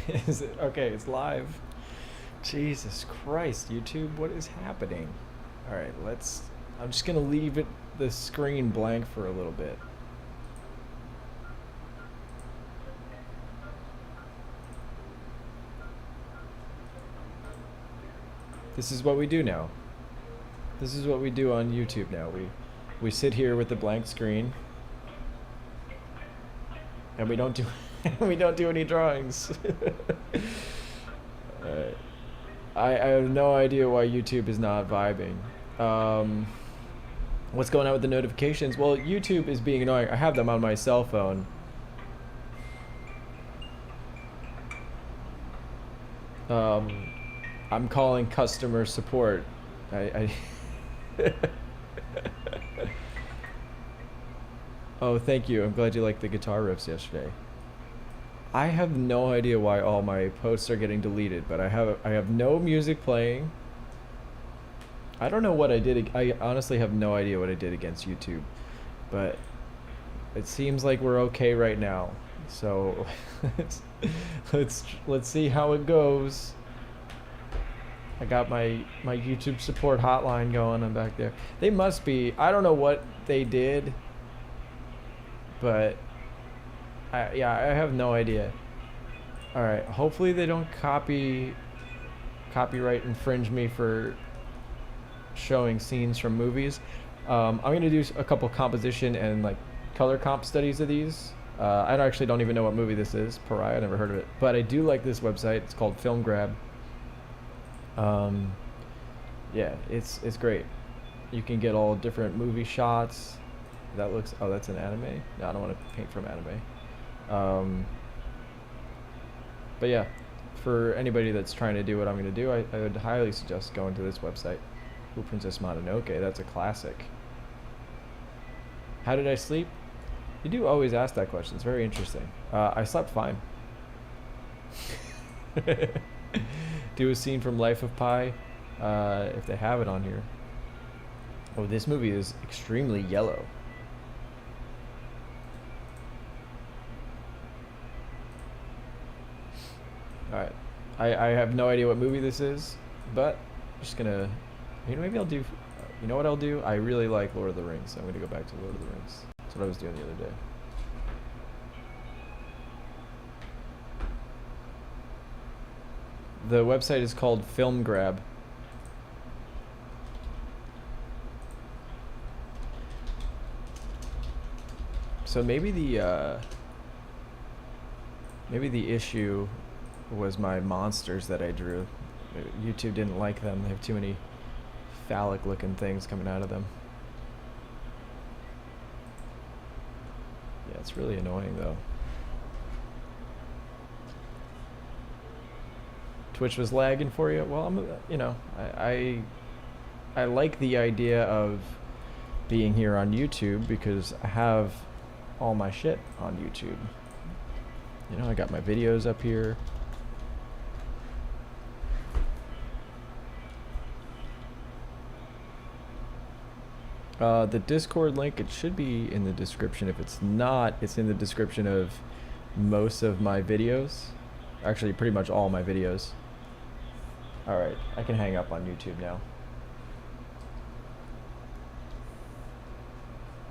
Is it okay? It's live. Jesus Christ, YouTube, what is happening? All right, let's. I'm just gonna leave the screen blank for a little bit. This is what we do now. This is what we do on YouTube now. We sit here with the blank screen, and we don't do we don't do any drawings. Alright. I have no idea why YouTube is not vibing. What's going on with the notifications? Well, YouTube is being annoying. I have them on my cell phone. I'm calling customer support. I Oh, thank you. I'm glad you liked the guitar riffs yesterday. I have no idea why all my posts are getting deleted, but I have no music playing. I don't know what I did. I honestly have no idea what I did against YouTube, but it seems like we're okay right now. So let's see how it goes. I got my YouTube support hotline going. I'm back there. They must be. I don't know what they did, but yeah, I have no idea. All right. Hopefully they don't copyright infringe me for showing scenes from movies. I'm gonna do a couple composition and like color comp studies of these. I actually don't even know what movie this is. Pariah, never heard of it, but I do like this website. It's called Film Grab. Yeah, it's great. You can get all different movie shots. That looks. Oh, that's an anime. No, I don't want to paint from anime. But yeah, for anybody that's trying to do what I'm gonna do, I would highly suggest going to this website. Ooh, Princess Mononoke, that's a classic. How did I sleep? You do always ask that question. It's very interesting. I slept fine. Do a scene from Life of Pi, if they have it on here. Oh, this movie is extremely yellow. Alright. I have no idea what movie this is, but I'm just gonna... maybe I'll do... You know what I'll do? I really like Lord of the Rings, so I'm gonna go back to Lord of the Rings. That's what I was doing the other day. The website is called Film Grab. So maybe the issue was my monsters that I drew. YouTube didn't like them. They have too many phallic looking things coming out of them. Yeah, it's really annoying though. Twitch was lagging for you? Well, I like the idea of being here on YouTube because I have all my shit on YouTube. You know, I got my videos up here. The Discord link, it should be in the description. If it's not, it's in the description of most of my videos. Actually, pretty much all my videos. Alright, I can hang up on YouTube now.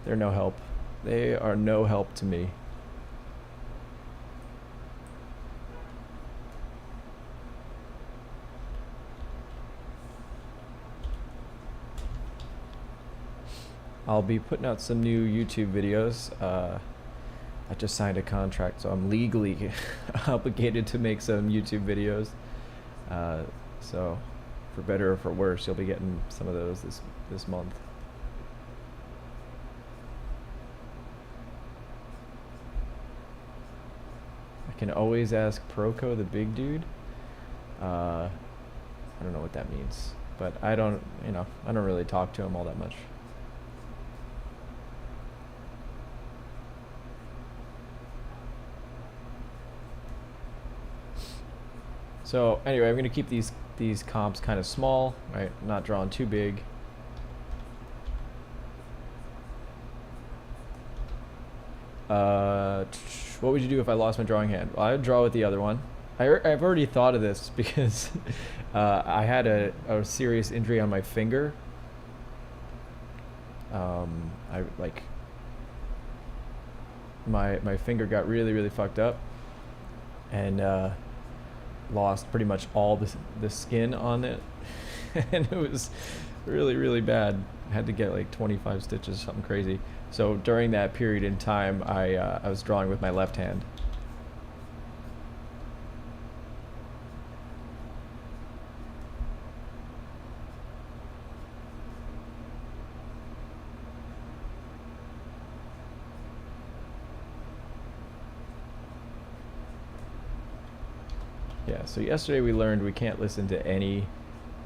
They're no help. They are no help to me. I'll be putting out some new YouTube videos. I just signed a contract, so I'm legally obligated to make some YouTube videos. So, for better or for worse, you'll be getting some of those this month. I can always ask Proco, the big dude. I don't know what that means, but I don't really talk to him all that much. So anyway, I'm gonna keep these comps kind of small, right? Not drawing too big. What would you do if I lost my drawing hand? Well, I'd draw with the other one. I've already thought of this because I had a serious injury on my finger. I like my finger got really fucked up, and lost pretty much all the skin on it, and it was really bad. I had to get like 25 stitches, something crazy. So during that period in time, I was drawing with my left hand. Yeah, so yesterday we learned we can't listen to any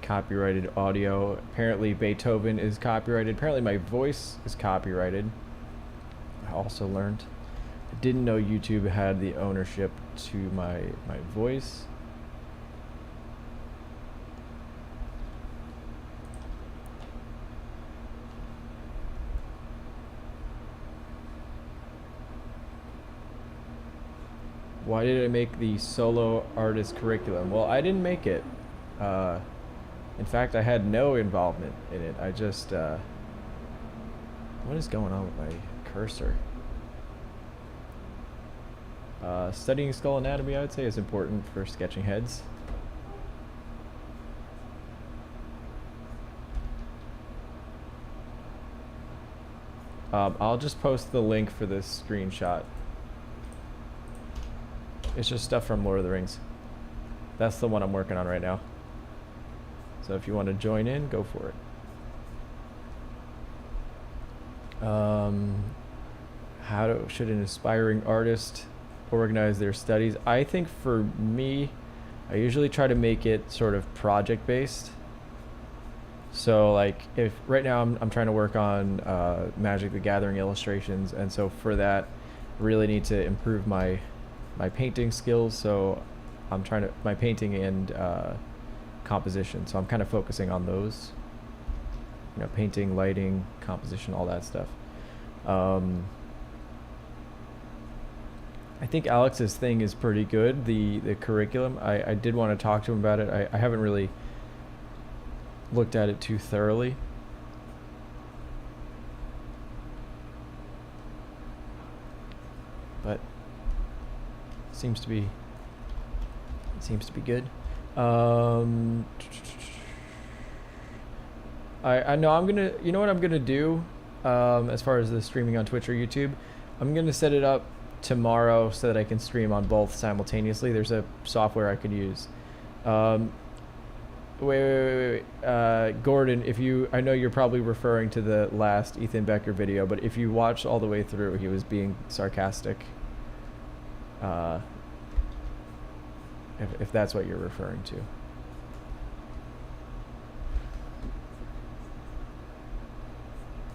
copyrighted audio. Apparently Beethoven is copyrighted. Apparently my voice is copyrighted. I also learned. I didn't know YouTube had the ownership to my voice. Why did I make the solo artist curriculum? Well, I didn't make it. In fact, I had no involvement in it. I just, what is going on with my cursor? Studying skull anatomy, I would say, is important for sketching heads. I'll just post the link for this screenshot. It's just stuff from Lord of the Rings. That's the one I'm working on right now. So if you want to join in, go for it. Should an aspiring artist organize their studies? I think for me, I usually try to make it sort of project based. So like if right now I'm trying to work on Magic the Gathering illustrations, and so for that I really need to improve my painting skills. So I'm trying to my painting and composition. So I'm kind of focusing on those. You know, painting, lighting, composition, all that stuff. I think Alex's thing is pretty good, the curriculum. I did want to talk to him about it. I haven't really looked at it too thoroughly. But seems to be good. I know I'm gonna, you know what I'm gonna do, as far as the streaming on Twitch or YouTube, I'm gonna set it up tomorrow so that I can stream on both simultaneously. There's a software I could use. Wait. Gordon, I know you're probably referring to the last Ethan Becker video, but if you watched all the way through, he was being sarcastic. If that's what you're referring to.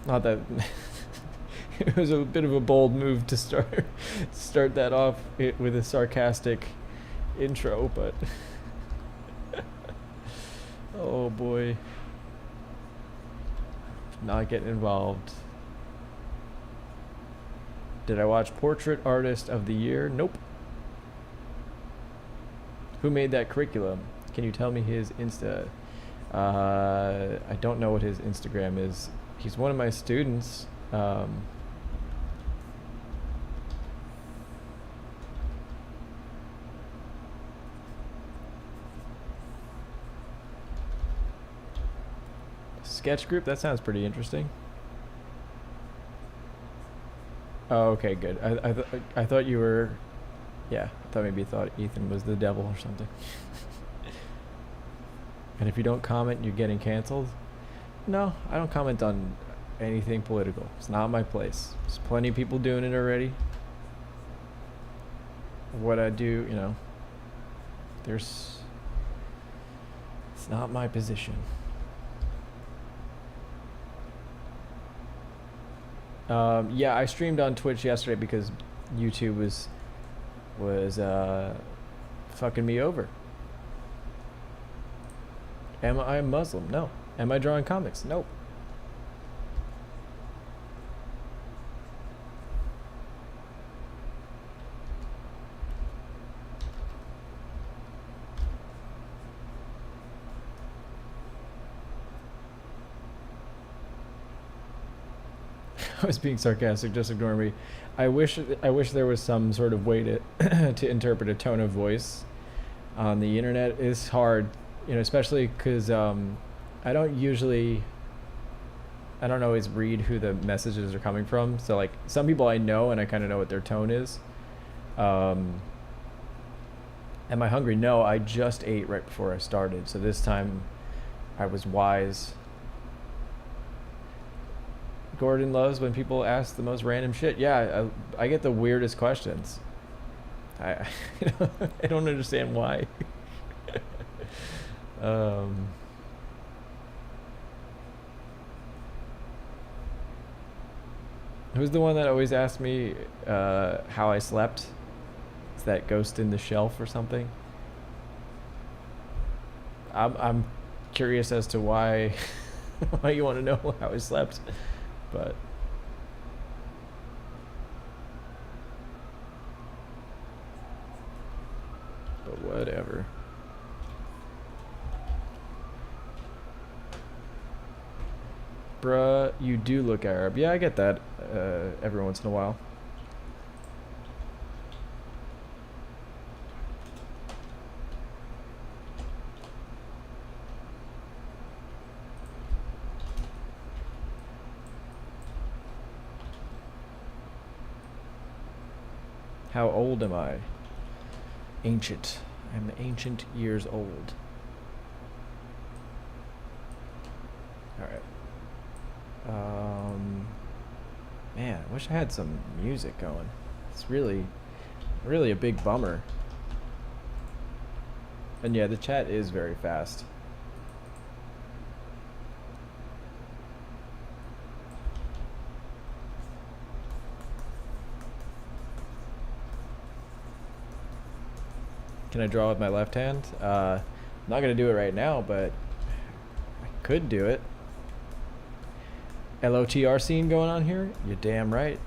Not that it was a bit of a bold move to start that off with a sarcastic intro, but oh boy, not getting involved. Did I watch Portrait Artist of the Year? Nope. Who made that curriculum? Can you tell me his Insta? I don't know what his Instagram is. He's one of my students. Sketch group? That sounds pretty interesting. Oh, okay, good. I thought you were... Yeah, I thought maybe you thought Ethan was the devil or something. And if you don't comment, you're getting canceled? No, I don't comment on anything political. It's not my place. There's plenty of people doing it already. What I do, you know, it's not my position. Yeah, I streamed on Twitch yesterday because YouTube was fucking me over. Am I a Muslim? No. Am I drawing comics? Nope. I was being sarcastic. Just ignore me. I wish there was some sort of way to to interpret a tone of voice on the internet. It's hard, you know, especially because I don't usually. I don't always read who the messages are coming from. So like some people I know and I kind of know what their tone is. Am I hungry? No, I just ate right before I started. So this time I was wise. Gordon loves when people ask the most random shit. Yeah, I get the weirdest questions. I I don't understand why. Who's the one that always asks me how I slept? Is that Ghost in the Shelf or something? I'm curious as to why why you want to know how I slept, but whatever. Bruh, you do look Arab. Yeah, I get that every once in a while. How old am I? Ancient. I'm ancient years old. Alright. Man, I wish I had some music going. It's really a big bummer. And yeah, the chat is very fast. Can I draw with my left hand? I'm not gonna do it right now, but I could do it. LOTR scene going on here? You're damn right.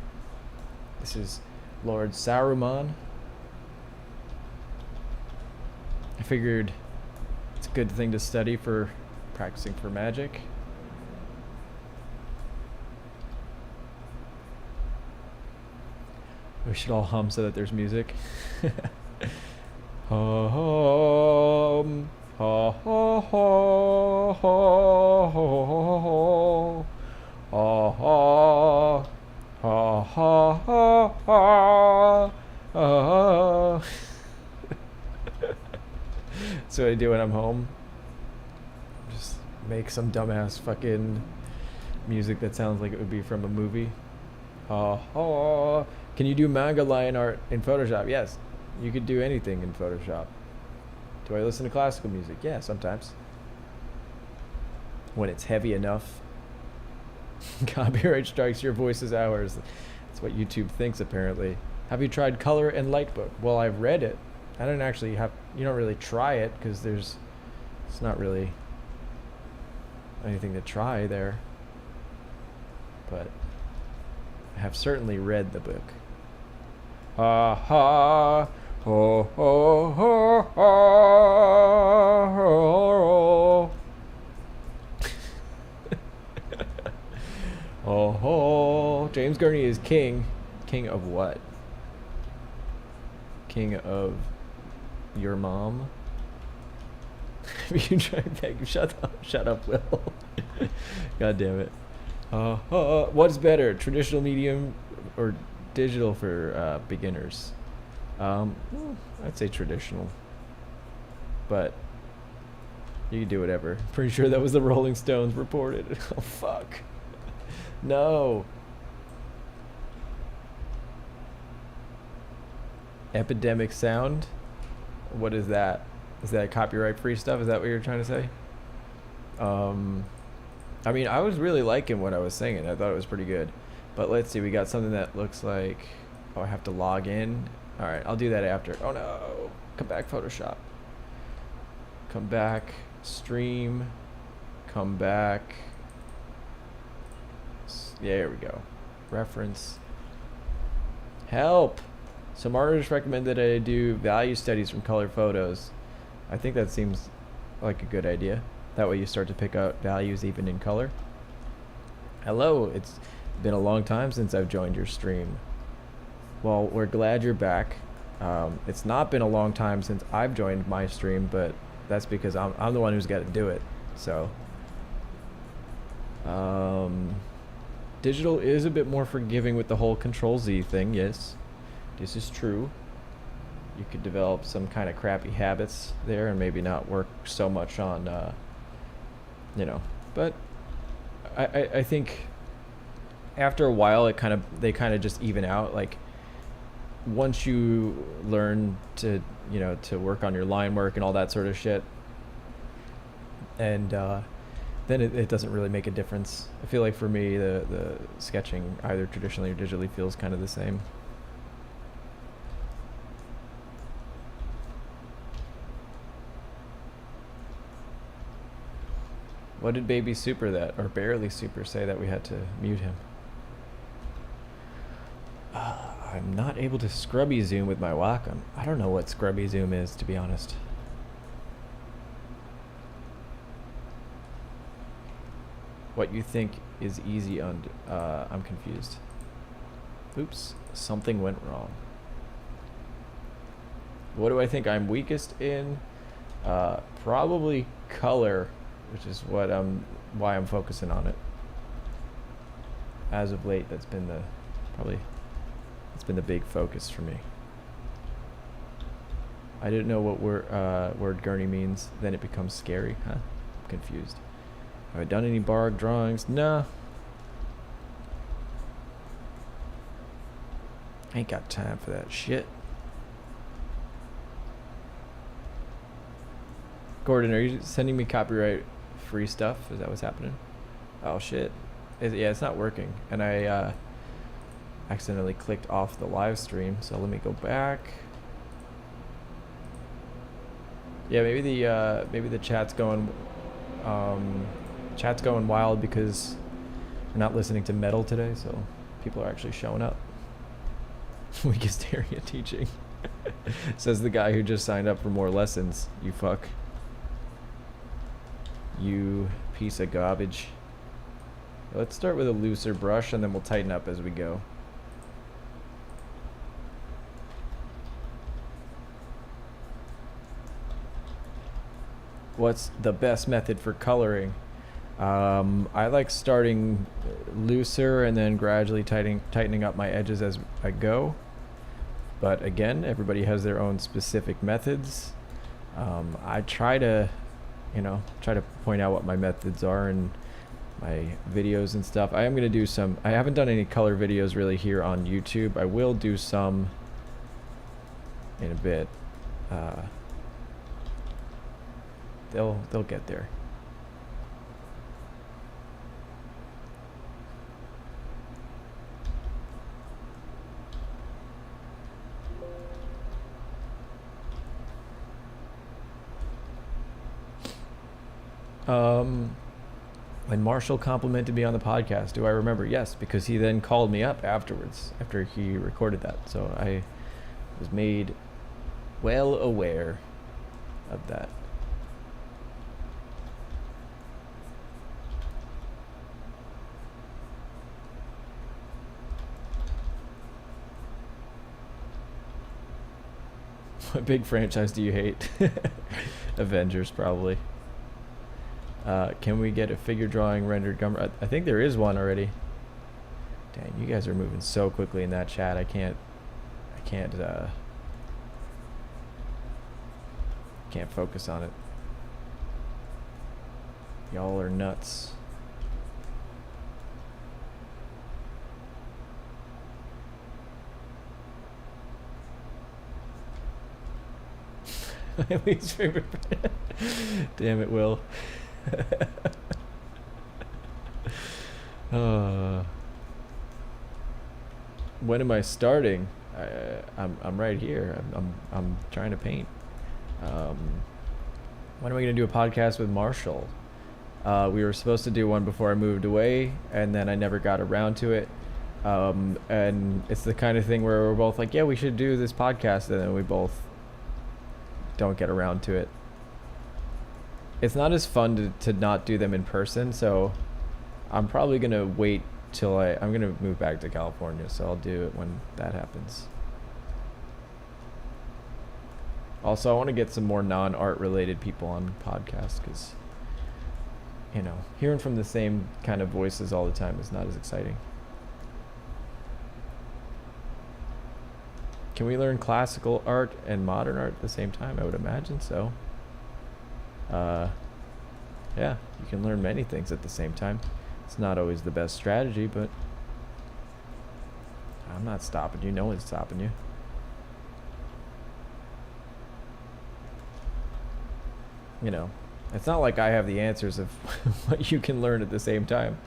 This is Lord Saruman. I figured it's a good thing to study for practicing for magic. We should all hum so that there's music. Hum, ha ha ha ha ha. Ha ha ha ha ha ha. That's what I do when I'm home. Just make some dumbass fucking music that sounds like it would be from a movie. Ha ha. Can you do manga line art in Photoshop? Yes. You could do anything in Photoshop. Do I listen to classical music? Yeah, sometimes. When it's heavy enough. Copyright strikes, your voice is ours. That's what YouTube thinks, apparently. Have you tried Color and Lightbook? Well, I've read it. I don't actually have... You don't really try it, because there's... It's not really... anything to try there. But... I have certainly read the book. Ha ha... Ho ho ho ho ho. Oh ho. James Gurney is king. King of what? King of your mom? Have you tried Peg? Shut up, Will. God damn it. What's better, traditional medium or digital for beginners? I'd say traditional, but you can do whatever. Pretty sure that was the Rolling Stones reported. Oh fuck. No. Epidemic sound? What is that? Is that copyright free stuff? Is that what you're trying to say? I mean, I was really liking what I was singing. I thought it was pretty good. But let's see, we got something that looks like... Oh, I have to log in. Alright, I'll do that after. Oh no! Come back, Photoshop. Come back, stream. Come back. Yeah, there we go. Reference. Help! Some artists recommend that I do value studies from color photos. I think that seems like a good idea. That way you start to pick out values even in color. Hello, it's Been a long time since I've joined your stream. Well, we're glad you're back. It's not been a long time since I've joined my stream, but that's because I'm the one who's got to do it. So, digital is a bit more forgiving with the whole Control Z thing. Yes, this is true. You could develop some kind of crappy habits there and maybe not work so much on, but I think after a while they kind of just even out. Like once you learn to to work on your line work and all that sort of shit, and then it doesn't really make a difference. I feel like for me the sketching either traditionally or digitally feels kind of the same. What did Baby Super or Barely Super say that we had to mute him? I'm not able to scrubby zoom with my Wacom. I don't know what scrubby zoom is, to be honest. What you think is easy on... I'm confused. Oops, something went wrong. What do I think I'm weakest in? Probably color, which is why I'm focusing on it. As of late, that's been the big focus for me. I didn't know what word gurney means. Then it becomes scary, huh? I'm confused. Have I done any Barg drawings? Nah. Ain't got time for that shit. Gordon, are you sending me copyright free stuff? Is that what's happening? Oh shit. Yeah, it's not working. And I accidentally clicked off the live stream, so let me go back. Yeah, maybe the chat's going wild because we're not listening to metal today, so people are actually showing up. Weakest area teaching. Says the guy who just signed up for more lessons. You fuck. You piece of garbage. Let's start with a looser brush and then we'll tighten up as we go. What's the best method for coloring? I like starting looser and then gradually tightening up my edges as I go. But again, everybody has their own specific methods. I try to point out what my methods are in my videos and stuff. I am going to do some... I haven't done any color videos really here on YouTube. I will do some in a bit. They'll get there. When Marshall complimented me on the podcast, do I remember? Yes, because he then called me up afterwards, after he recorded that. So I was made well aware of that. What big franchise do you hate? Avengers, probably. Can we get a figure drawing rendered Gumroad? I think there is one already. Dang, you guys are moving so quickly in that chat. I can't focus on it. Y'all are nuts. My least favorite. Damn it, Will. When am I starting? I'm right here. I'm trying to paint. When am I gonna do a podcast with Marshall? We were supposed to do one before I moved away, and then I never got around to it. And it's the kind of thing where we're both like, yeah, we should do this podcast, and then we both don't get around to it. It's not as fun to not do them in person, so I'm probably gonna wait till I'm gonna move back to California, so I'll do it when that happens. Also, I want to get some more non-art related people on podcasts, because, you know, hearing from the same kind of voices all the time is not as exciting. Can we learn classical art and modern art at the same time? I would imagine so. Yeah, you can learn many things at the same time. It's not always the best strategy, but I'm not stopping you. No one's stopping you. You know, it's not like I have the answers of what you can learn at the same time.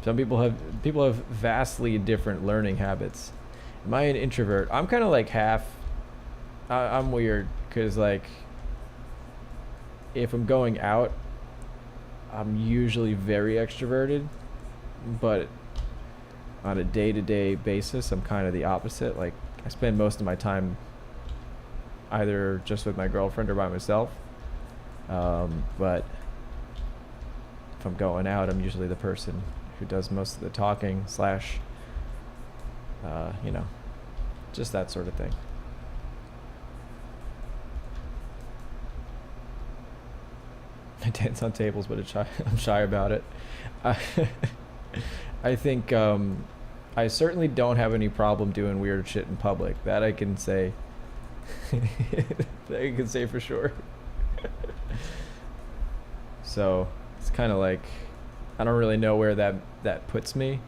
Some people have vastly different learning habits. Am I an introvert? I'm kind of like half. I'm weird because, like, if I'm going out, I'm usually very extroverted, but on a day-to-day basis, I'm kind of the opposite. Like, I spend most of my time either just with my girlfriend or by myself. But if I'm going out, I'm usually the person who does most of the talking slash, you know, just that sort of thing. I dance on tables, but I'm shy about it. I think I certainly don't have any problem doing weird shit in public. That I can say. That I can say for sure. So it's kind of like, I don't really know where that puts me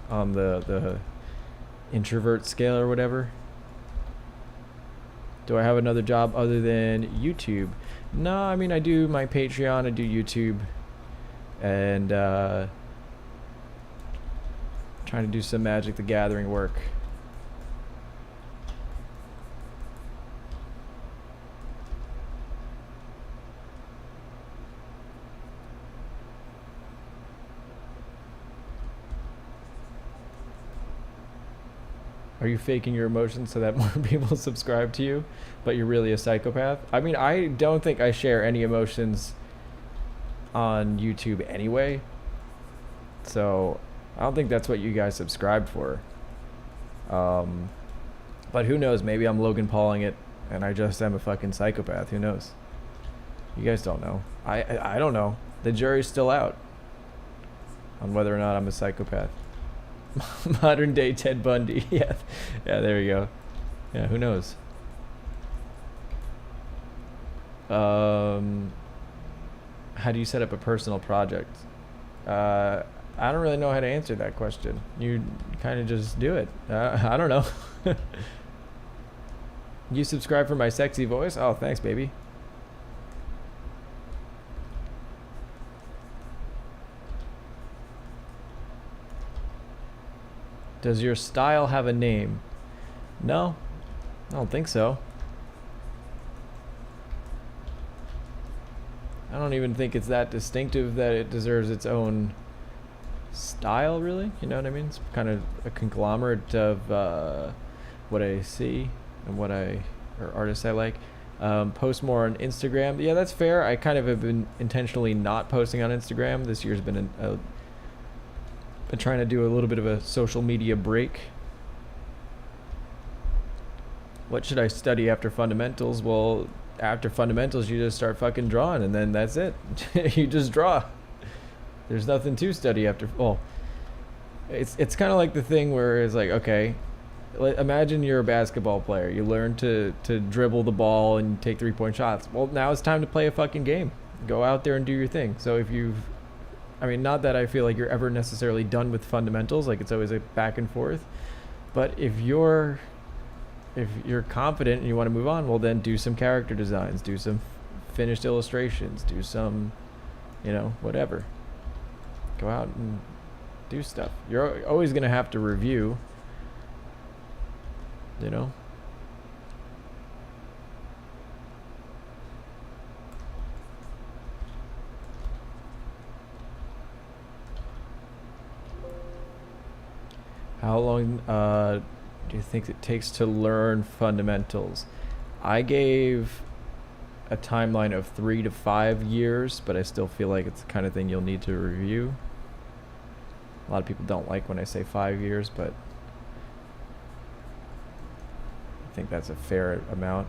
on the introvert scale or whatever. Do I have another job other than YouTube? No, I mean, I do my Patreon, I do YouTube, and trying to do some Magic the Gathering work. Are you faking your emotions so that more people subscribe to you, but you're really a psychopath? I mean, I don't think I share any emotions on YouTube anyway. So I don't think that's what you guys subscribe for. But who knows? Maybe I'm Logan Pauling it and I just am a fucking psychopath. Who knows? You guys don't know. I don't know. The jury's still out on whether or not I'm a psychopath. Modern day Ted Bundy. Yeah, there you go. Yeah, who knows? How do you set up a personal project? I don't really know how to answer that question. You kind of just do it. I don't know. You subscribe for my sexy voice? Oh, thanks, baby. Does your style have a name? No, I don't think so. I don't even think it's that distinctive that it deserves its own style, really. You know what I mean? It's kind of a conglomerate of what I see and or artists I like. Post more on Instagram. Yeah, that's fair. I kind of have been intentionally not posting on Instagram. This year's been been trying to do a little bit of a social media break. What should I study after fundamentals? Well, after fundamentals, you just start fucking drawing, and then that's it. You just draw. There's nothing to study after. Well, it's kind of like the thing where it's like, okay, imagine you're a basketball player. You learn to dribble the ball and take 3-point shots. Well, now it's time to play a fucking game. Go out there and do your thing. So if I mean, not that I feel like you're ever necessarily done with fundamentals, like it's always a back and forth, but if you're confident and you want to move on, well, then do some character designs, do some finished illustrations, do some, you know, whatever. Go out and do stuff. You're always going to have to review, you know. How long do you think it takes to learn fundamentals? I gave a timeline of 3 to 5 years, but I still feel like it's the kind of thing you'll need to review. A lot of people don't like when I say 5 years, but I think that's a fair amount.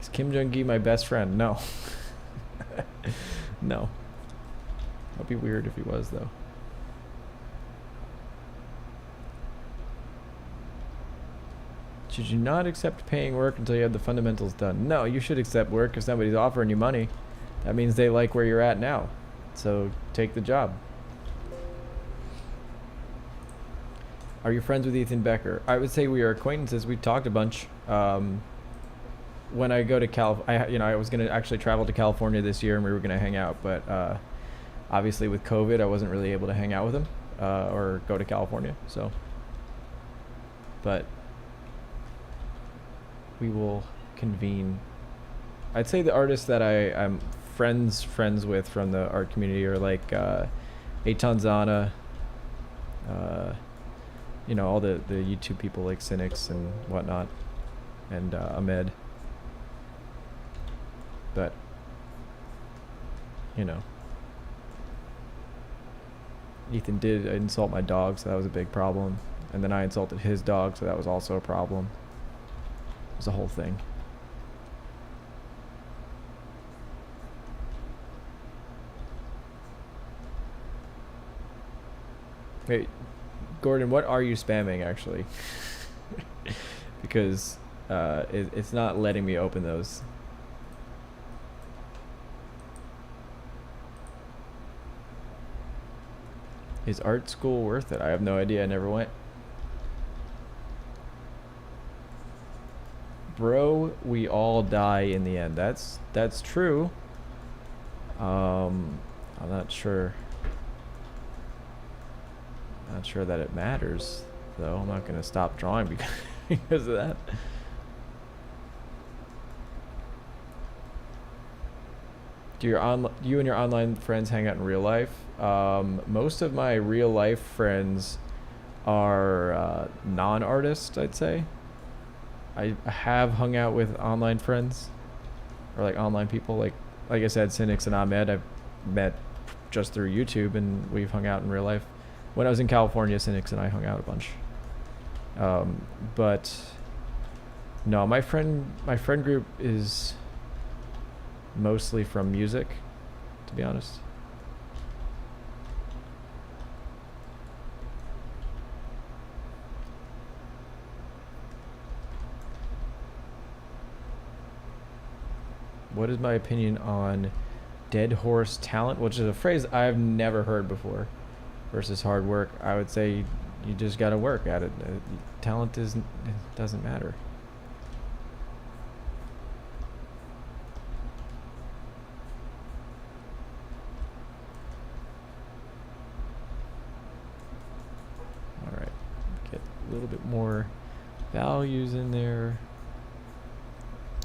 Is Kim Jong-gi my best friend? No. No. That'd be weird if he was, though. Should you not accept paying work until you have the fundamentals done? No, you should accept work if somebody's offering you money. That means they like where you're at now. So take the job. Are you friends with Ethan Becker? I would say we are acquaintances. We talked a bunch. When I go to I was gonna actually travel to California this year, and we were gonna hang out, but obviously with COVID, I wasn't really able to hang out with him or go to California. So, but we will convene. I'd say the artists that I'm friends with from the art community are like Eitan Zana, all the YouTube people like Cynics and whatnot, and Ahmed. But Ethan did insult my dog, so that was a big problem. And then I insulted his dog, so that was also a problem. It was a whole thing. Hey, Gordon, what are you spamming actually? Because it's not letting me open those. Is art school worth it? I have no idea. I never went. Bro, we all die in the end. That's true. I'm not sure. Not sure that it matters, though. I'm not gonna stop drawing because of that. Do you and your online friends hang out in real life? Most of my real life friends are non-artists, I'd say. I have hung out with online friends, or like online people, like I said, Cynics and Ahmed. I've met just through YouTube, and we've hung out in real life. When I was in California, Cynics and I hung out a bunch. But no, my friend group is mostly from music, to be honest. What is my opinion on dead horse talent, which is a phrase I've never heard before, versus hard work? I would say you just got to work at it. Talent doesn't matter. All right, get a little bit more values in there.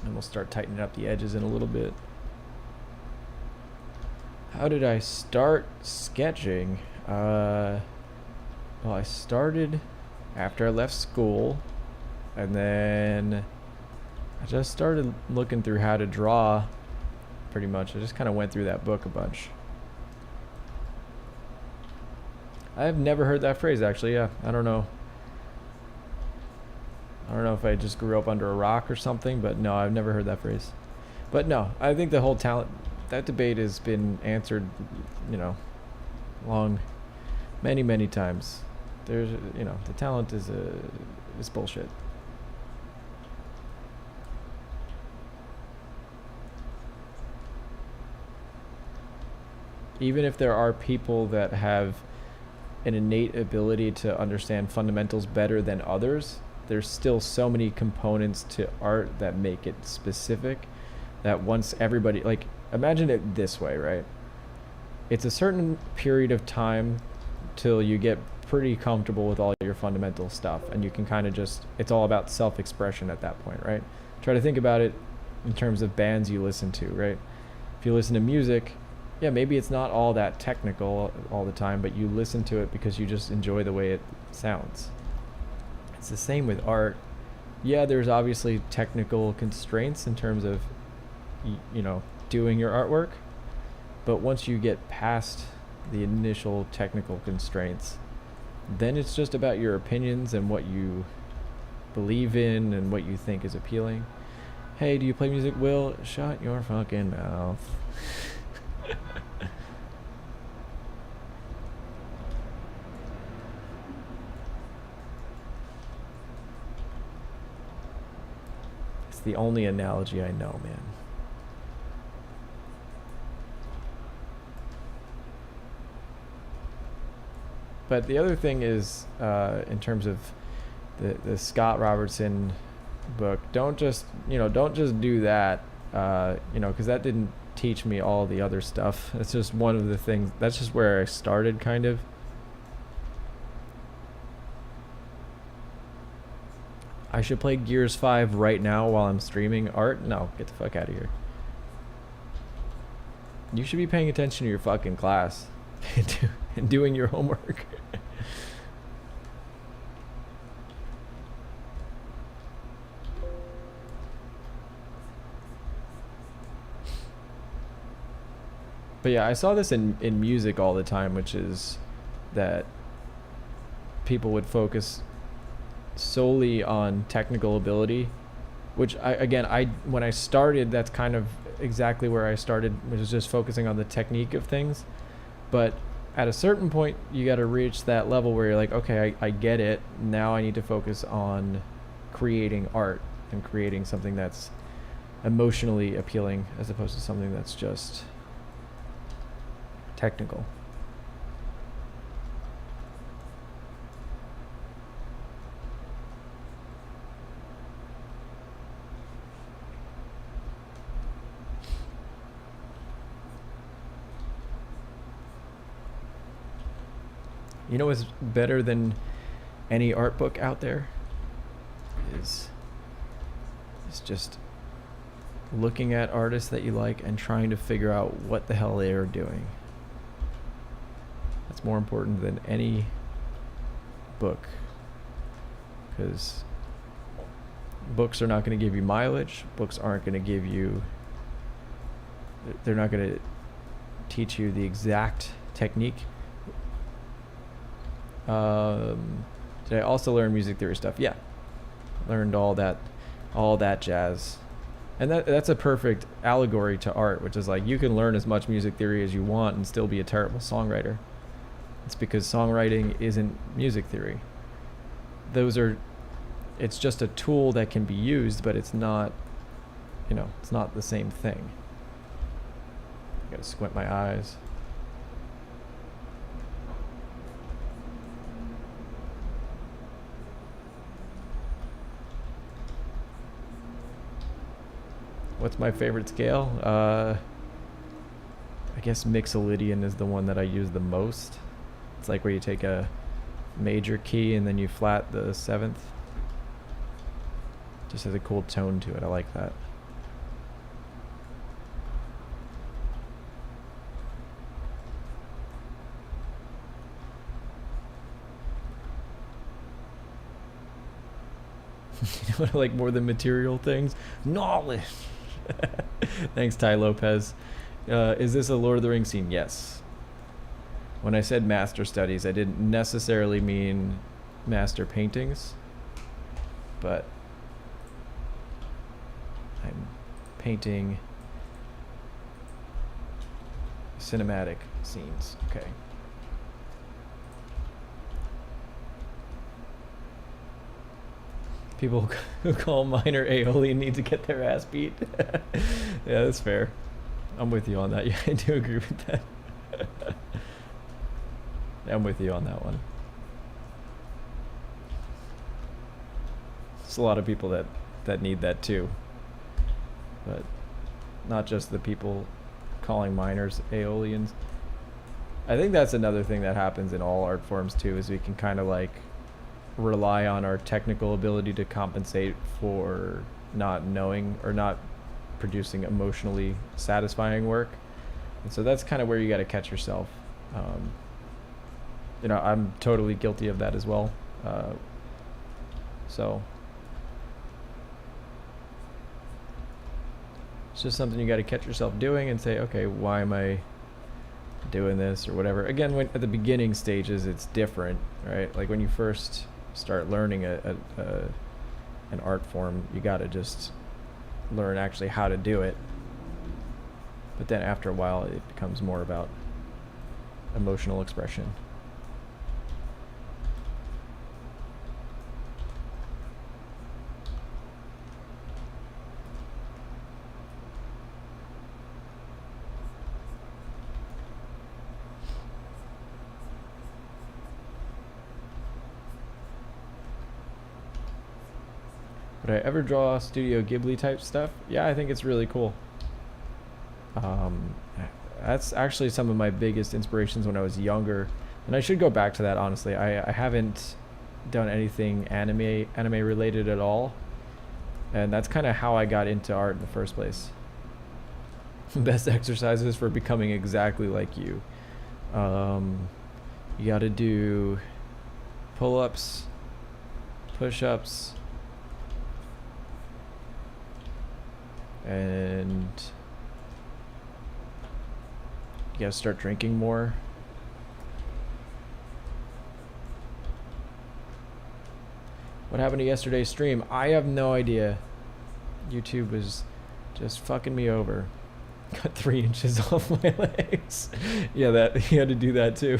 And we'll start tightening up the edges in a little bit. How did I start sketching? Well, I started after I left school, and then I just started looking through how to draw, pretty much. I just kind of went through that book a bunch. I've never heard that phrase, actually. Yeah, I don't know if I just grew up under a rock or something, but no, I've never heard that phrase. But no, I think the whole talent, that debate has been answered, many times. There's, the talent is bullshit. Even if there are people that have an innate ability to understand fundamentals better than others, there's still so many components to art that make it specific that once everybody, like, imagine it this way, right? It's a certain period of time till you get pretty comfortable with all your fundamental stuff, and you can kind of just, it's all about self-expression at that point, right? Try to think about it in terms of bands you listen to, right? If you listen to music, yeah, maybe it's not all that technical all the time, but you listen to it because you just enjoy the way it sounds. It's the same with art. Yeah, there's obviously technical constraints in terms of, you know, doing your artwork, but once you get past the initial technical constraints, then it's just about your opinions and what you believe in and what you think is appealing. Hey, do you play music, Will? Shut your fucking mouth. It's the only analogy I know, man. But the other thing is, in terms of the Scott Robertson book, don't just do that, because that didn't teach me all the other stuff. It's just one of the things. That's just where I started, kind of. I should play Gears 5 right now while I'm streaming art? No, get the fuck out of here. You should be paying attention to your fucking class and doing your homework. But yeah, I saw this in music all the time, which is that people would focus solely on technical ability, which when I started, that's kind of exactly where I started, which is just focusing on the technique of things. But at a certain point, you got to reach that level where you're like, okay, I get it. Now I need to focus on creating art and creating something that's emotionally appealing as opposed to something that's just technical. You know what's better than any art book out there is just looking at artists that you like and trying to figure out what the hell they are doing. That's more important than any book, because books are not going to give you mileage. Books aren't going to give you, they're not going to teach you the exact technique. Did I also learn music theory stuff? Yeah, learned all that jazz, and that's a perfect allegory to art, which is like you can learn as much music theory as you want and still be a terrible songwriter. It's because songwriting isn't music theory. It's just a tool that can be used, but it's not, it's not the same thing. I gotta squint my eyes. What's my favorite scale? I guess Mixolydian is the one that I use the most. It's like where you take a major key and then you flat the seventh. Just has a cool tone to it. I like that. You know what I like more than material things? Knowledge! Thanks, Ty Lopez. Is this a Lord of the Rings scene? Yes. When I said master studies, I didn't necessarily mean master paintings, but I'm painting cinematic scenes. Okay. People who call minor Aeolian need to get their ass beat. Yeah, that's fair. I'm with you on that. Yeah, I do agree with that. I'm with you on that one. There's a lot of people that need that too. But not just the people calling minors Aeolians. I think that's another thing that happens in all art forms too, is we can kind of like rely on our technical ability to compensate for not knowing or not producing emotionally satisfying work. And so that's kind of where you got to catch yourself. You know, I'm totally guilty of that as well. So it's just something you got to catch yourself doing and say, okay, why am I doing this or whatever. Again, when at the beginning stages, it's different, right? Like when you first start learning an art form, you got to just learn actually how to do it. But then after a while, it becomes more about emotional expression. Would I ever draw Studio Ghibli type stuff? Yeah, I think it's really cool. That's actually some of my biggest inspirations when I was younger, and I should go back to that. Honestly, I haven't done anything anime related at all, and that's kind of how I got into art in the first place. Best exercises for becoming exactly like you. You got to do pull-ups, push-ups, and you gotta start drinking more. What happened to yesterday's stream? I have no idea. YouTube was just fucking me over. Got 3 inches off my legs. Yeah, that he had to do that too.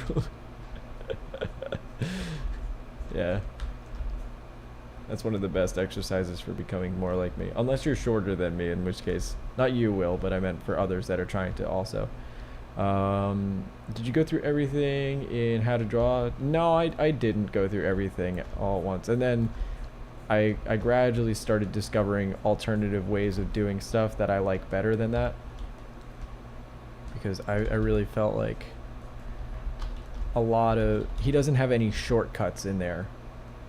Yeah. That's one of the best exercises for becoming more like me. Unless you're shorter than me, in which case, not you will, but I meant for others that are trying to also. Did you go through everything in How to Draw? No, I didn't go through everything all at once. And then I gradually started discovering alternative ways of doing stuff that I like better than that. Because I really felt like he doesn't have any shortcuts in there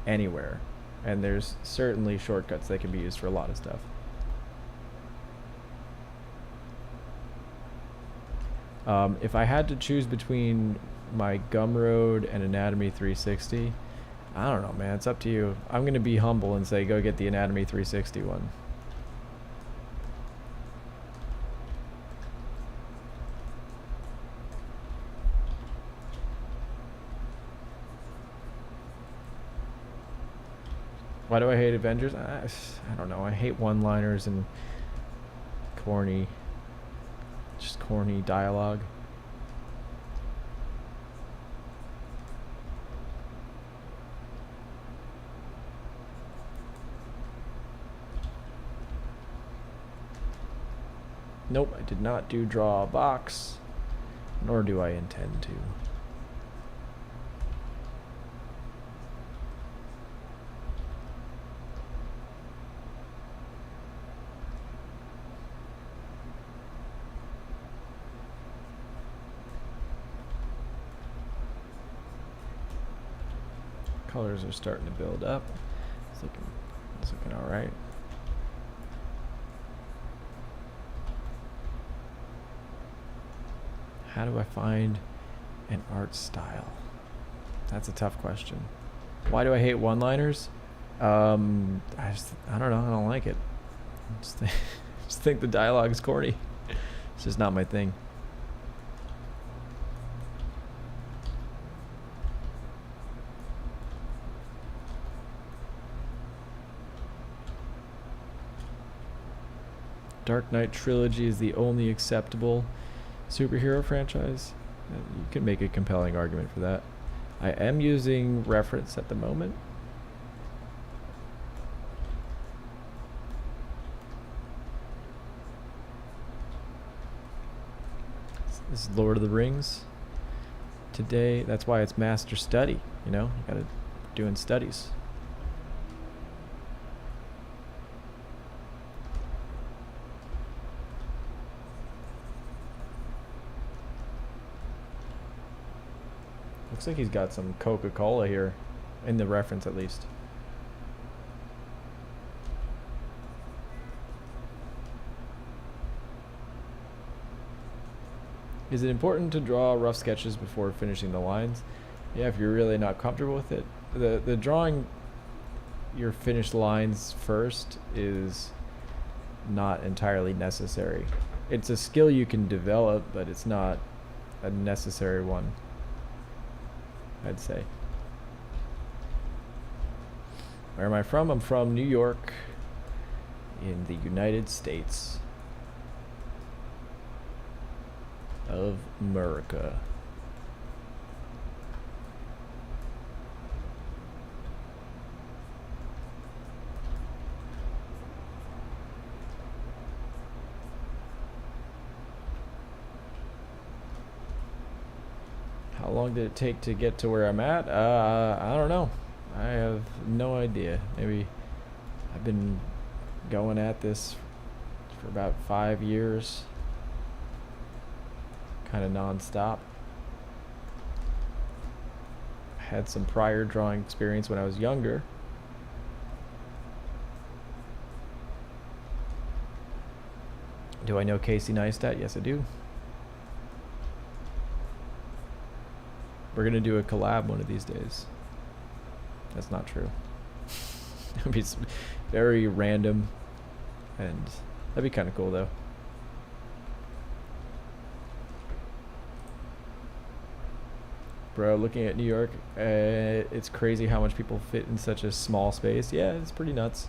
anywhere. And there's certainly shortcuts that can be used for a lot of stuff. If I had to choose between my Gumroad and Anatomy 360, I don't know, man. It's up to you. I'm going to be humble and say go get the Anatomy 360 one. Why do I hate Avengers? I don't know. I hate one-liners and corny dialogue. Nope, I did not draw a box, nor do I intend to. Colors are starting to build up. It's looking all right. How do I find an art style? That's a tough question. Why do I hate one-liners? I don't know. I don't like it. I just think the dialogue is corny. It's just not my thing. Dark Knight trilogy is the only acceptable superhero franchise. You can make a compelling argument for that. I am using reference at the moment. This is Lord of the Rings today. That's why it's master study, you know? You gotta doing studies. Looks like he's got some Coca-Cola here, in the reference at least. Is it important to draw rough sketches before finishing the lines? Yeah, if you're really not comfortable with it. The drawing your finished lines first is not entirely necessary. It's a skill you can develop, but it's not a necessary one, I'd say. Where am I from? I'm from New York in the United States of America. How long did it take to get to where I'm at? I don't know. I have no idea. Maybe I've been going at this for about 5 years. Kind of non-stop. Had some prior drawing experience when I was younger. Do I know Casey Neistat? Yes, I do. We're gonna do a collab one of these days. That's not true. That'd be very random, and that'd be kind of cool though. Bro, looking at New York, it's crazy how much people fit in such a small space. Yeah, it's pretty nuts.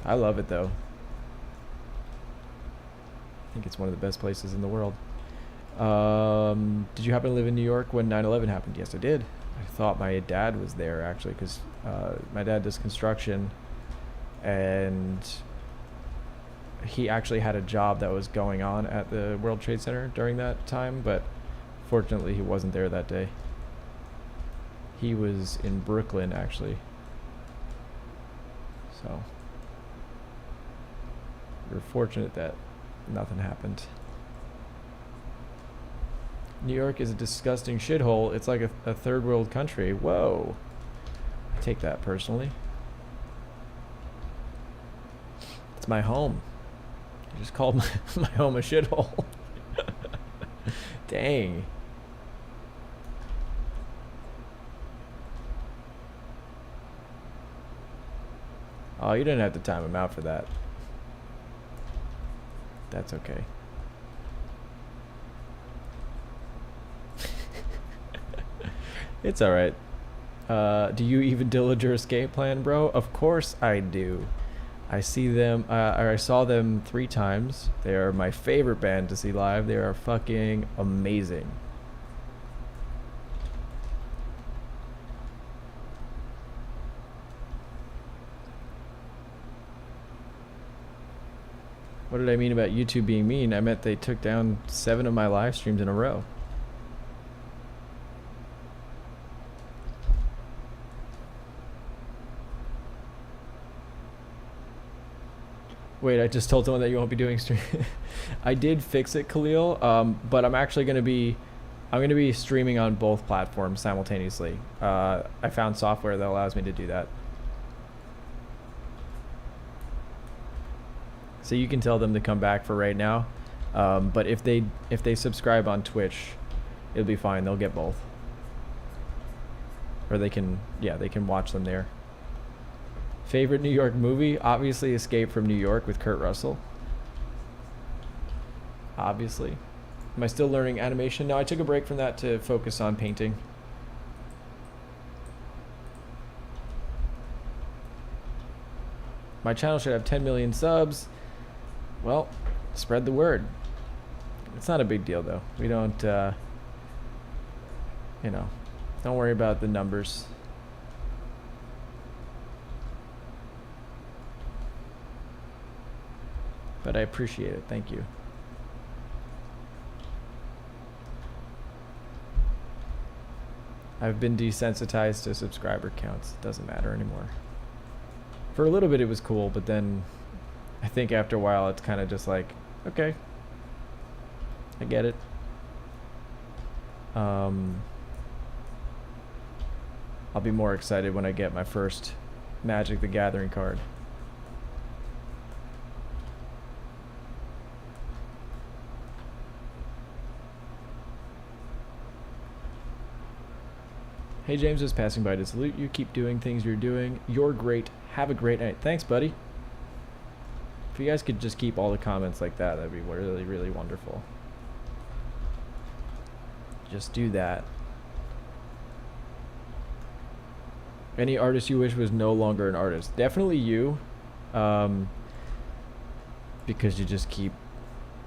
I love it though. I think it's one of the best places in the world. Did you happen to live in New York when 9/11 happened? Yes, I did. I thought my dad was there actually, because my dad does construction, and he actually had a job that was going on at the World Trade Center during that time, but fortunately he wasn't there that day. He was in Brooklyn actually. So we're fortunate that nothing happened. New York is a disgusting shithole. It's like a third world country. Whoa. I take that personally. It's my home. I just called my home a shithole. Dang. Oh, you didn't have to time him out for that. That's okay. It's alright. Do you even Dillinger Escape Plan, bro? Of course I do. I see them, I saw them 3 times. They are my favorite band to see live. They are fucking amazing. What did I mean about YouTube being mean? I meant they took down 7 of my live streams in a row. Wait, I just told someone that you won't be doing stream. I did fix it, Khalil, but I'm actually going to be streaming on both platforms simultaneously. I found software that allows me to do that. So you can tell them to come back for right now. But if they subscribe on Twitch, it'll be fine. They'll get both. Or they can watch them there. Favorite New York movie? Obviously Escape from New York with Kurt Russell. Obviously. Am I still learning animation? No, I took a break from that to focus on painting. My channel should have 10 million subs. Well, spread the word. It's not a big deal though. We don't, don't worry about the numbers. But I appreciate it. Thank you. I've been desensitized to subscriber counts. It doesn't matter anymore. For a little bit it was cool, but then I think after a while it's kind of just like, okay, I get it. I'll be more excited when I get my first Magic the Gathering card. Hey James, just passing by to salute you. Keep doing things you're doing. You're great. Have a great night. Thanks, buddy. If you guys could just keep all the comments like that, that'd be really, really wonderful. Just do that. Any artist you wish was no longer an artist? Definitely you. Because you just keep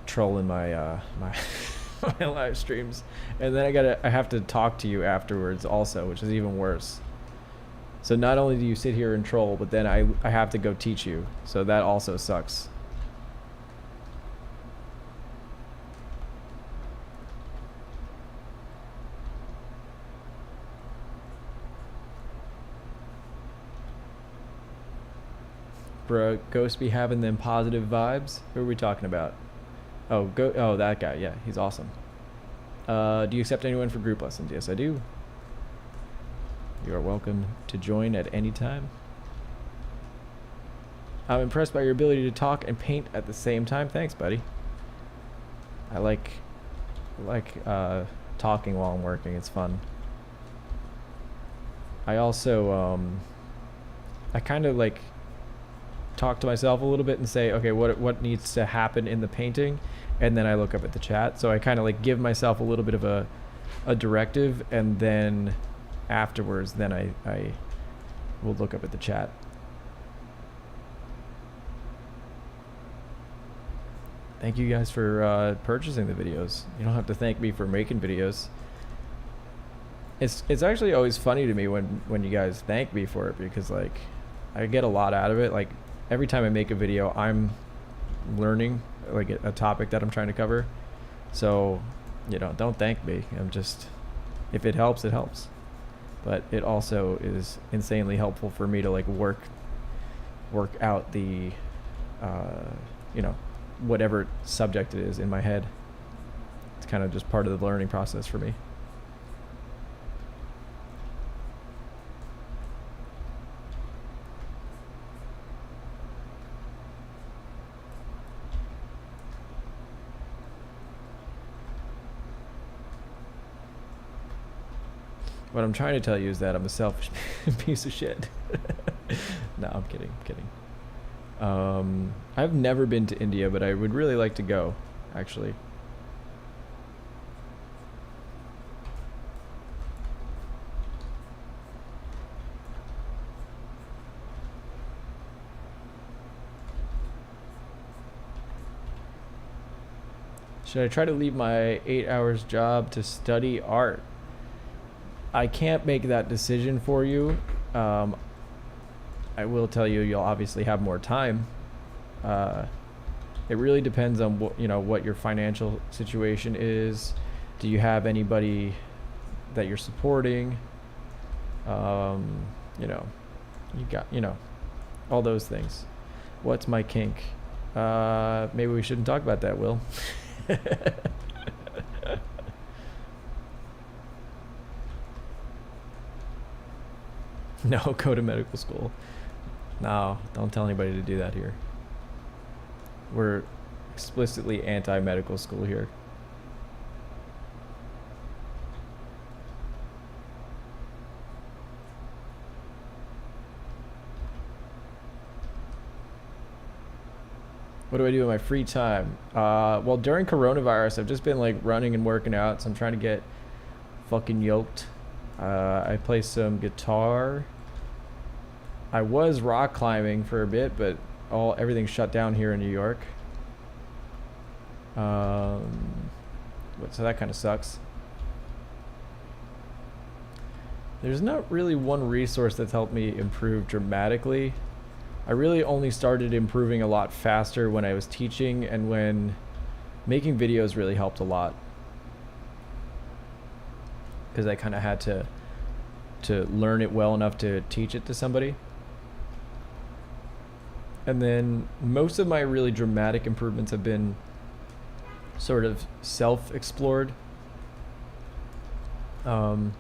trolling my my live streams, and then I have to talk to you afterwards also, which is even worse. So not only do you sit here and troll, but then I have to go teach you, so that also sucks. Bruh, Ghost be having them positive vibes. Who are we talking about? Oh, that guy. Yeah, he's awesome. Do you accept anyone for group lessons? Yes, I do. You are welcome to join at any time. I'm impressed by your ability to talk and paint at the same time. Thanks, buddy. I like talking while I'm working. It's fun. I also I kind of like talk to myself a little bit and say, okay, what needs to happen in the painting, and then I look up at the chat. So I kind of like give myself a little bit of a directive, and then afterwards then I will look up at the chat. Thank you guys for purchasing the videos. You don't have to thank me for making videos. It's actually always funny to me when you guys thank me for it, because like I get a lot out of it. Like every time I make a video, I'm learning like a topic that I'm trying to cover. So, you know, don't thank me. I'm just, if it helps, it helps. But it also is insanely helpful for me to like work out the, you know, whatever subject it is in my head. It's kind of just part of the learning process for me. What I'm trying to tell you is that I'm a selfish piece of shit. No, I'm kidding. I've never been to India, but I would really like to go, actually. Should I try to leave my 8 hours job to study art? I can't make that decision for you. I will tell you, you'll obviously have more time. It really depends on what your financial situation is. Do you have anybody that you're supporting? You got all those things. What's my kink? Maybe we shouldn't talk about that, Will. No, go to medical school. No, don't tell anybody to do that here. We're explicitly anti-medical school here. What do I do in my free time? Well, during coronavirus, I've just been like running and working out, so I'm trying to get fucking yoked. I play some guitar. I was rock climbing for a bit, but everything shut down here in New York. So that kind of sucks. There's not really one resource that's helped me improve dramatically. I really only started improving a lot faster when I was teaching, and when making videos really helped a lot, because I kind of had to learn it well enough to teach it to somebody. And then most of my really dramatic improvements have been sort of self-explored. Um,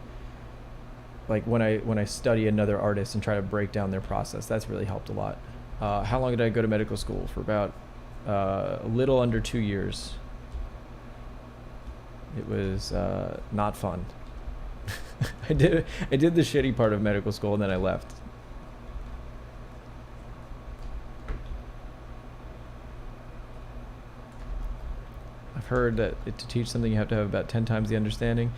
like when I study another artist and try to break down their process, that's really helped a lot. How long did I go to medical school? For about a little under 2 years. It was not fun. I did the shitty part of medical school and then I left. I've heard that to teach something you have to have about 10 times the understanding.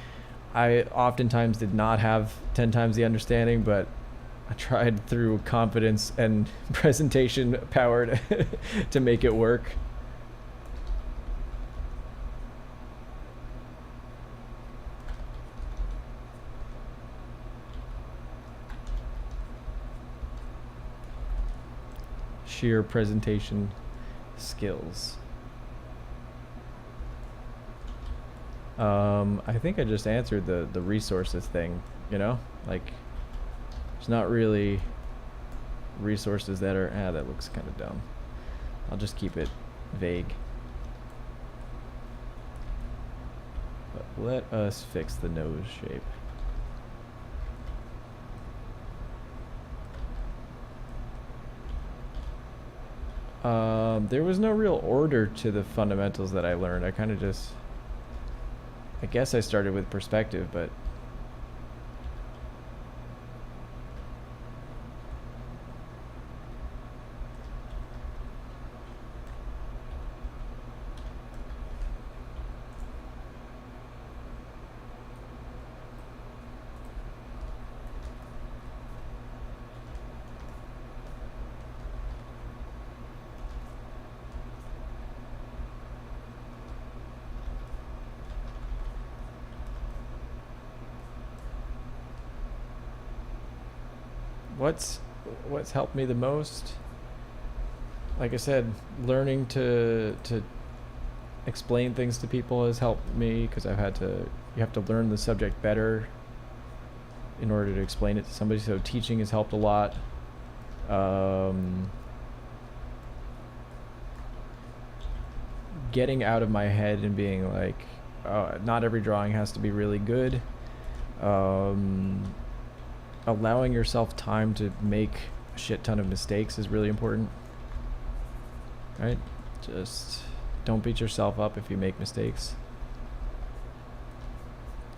I oftentimes did not have 10 times the understanding, but I tried through confidence and presentation power to make it work. Sheer presentation skills. I think I just answered the resources thing, you know? Like, there's not really resources that are, that looks kind of dumb. I'll just keep it vague. But let us fix the nose shape. There was no real order to the fundamentals that I learned. I kind of just, I guess I started with perspective, but what's helped me the most, like I said, learning to explain things to people has helped me, because you have to learn the subject better in order to explain it to somebody. So teaching has helped a lot. Getting out of my head and being like, not every drawing has to be really good. Allowing yourself time to make a shit ton of mistakes is really important, right? Just don't beat yourself up if you make mistakes.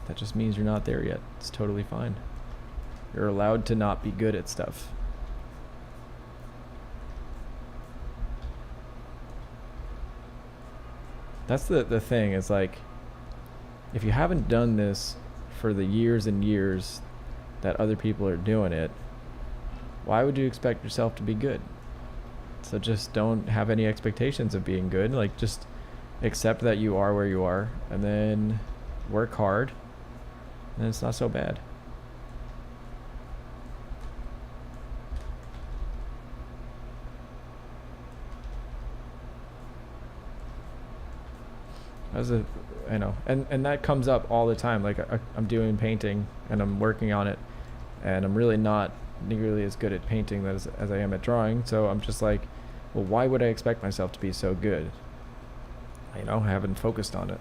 That just means you're not there yet. It's totally fine. You're allowed to not be good at stuff. That's the thing, is like, if you haven't done this for the years and years that other people are doing it, why would you expect yourself to be good? So just don't have any expectations of being good. Like, just accept that you are where you are, and then work hard, and it's not so bad. I know, and that comes up all the time. Like, I'm doing painting and I'm working on it, and I'm really not nearly as good at painting as I am at drawing. So I'm just like, well, why would I expect myself to be so good? You know, I haven't focused on it.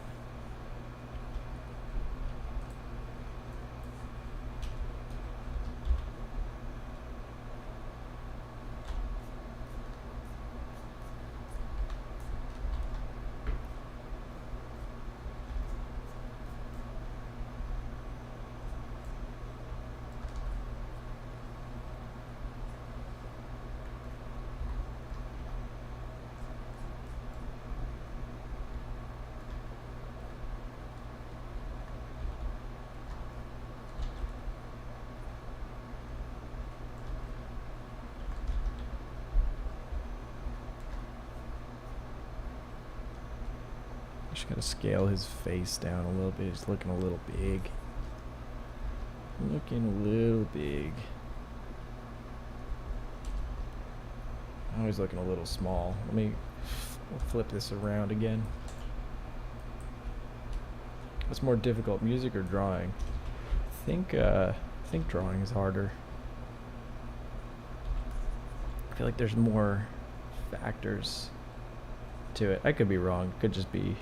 Just gotta scale his face down a little bit. He's looking a little big. Looking a little big. Oh, he's looking a little small. Let me flip this around again. What's more difficult, music or drawing? I think drawing is harder. I feel like there's more factors to it. I could be wrong. Could just be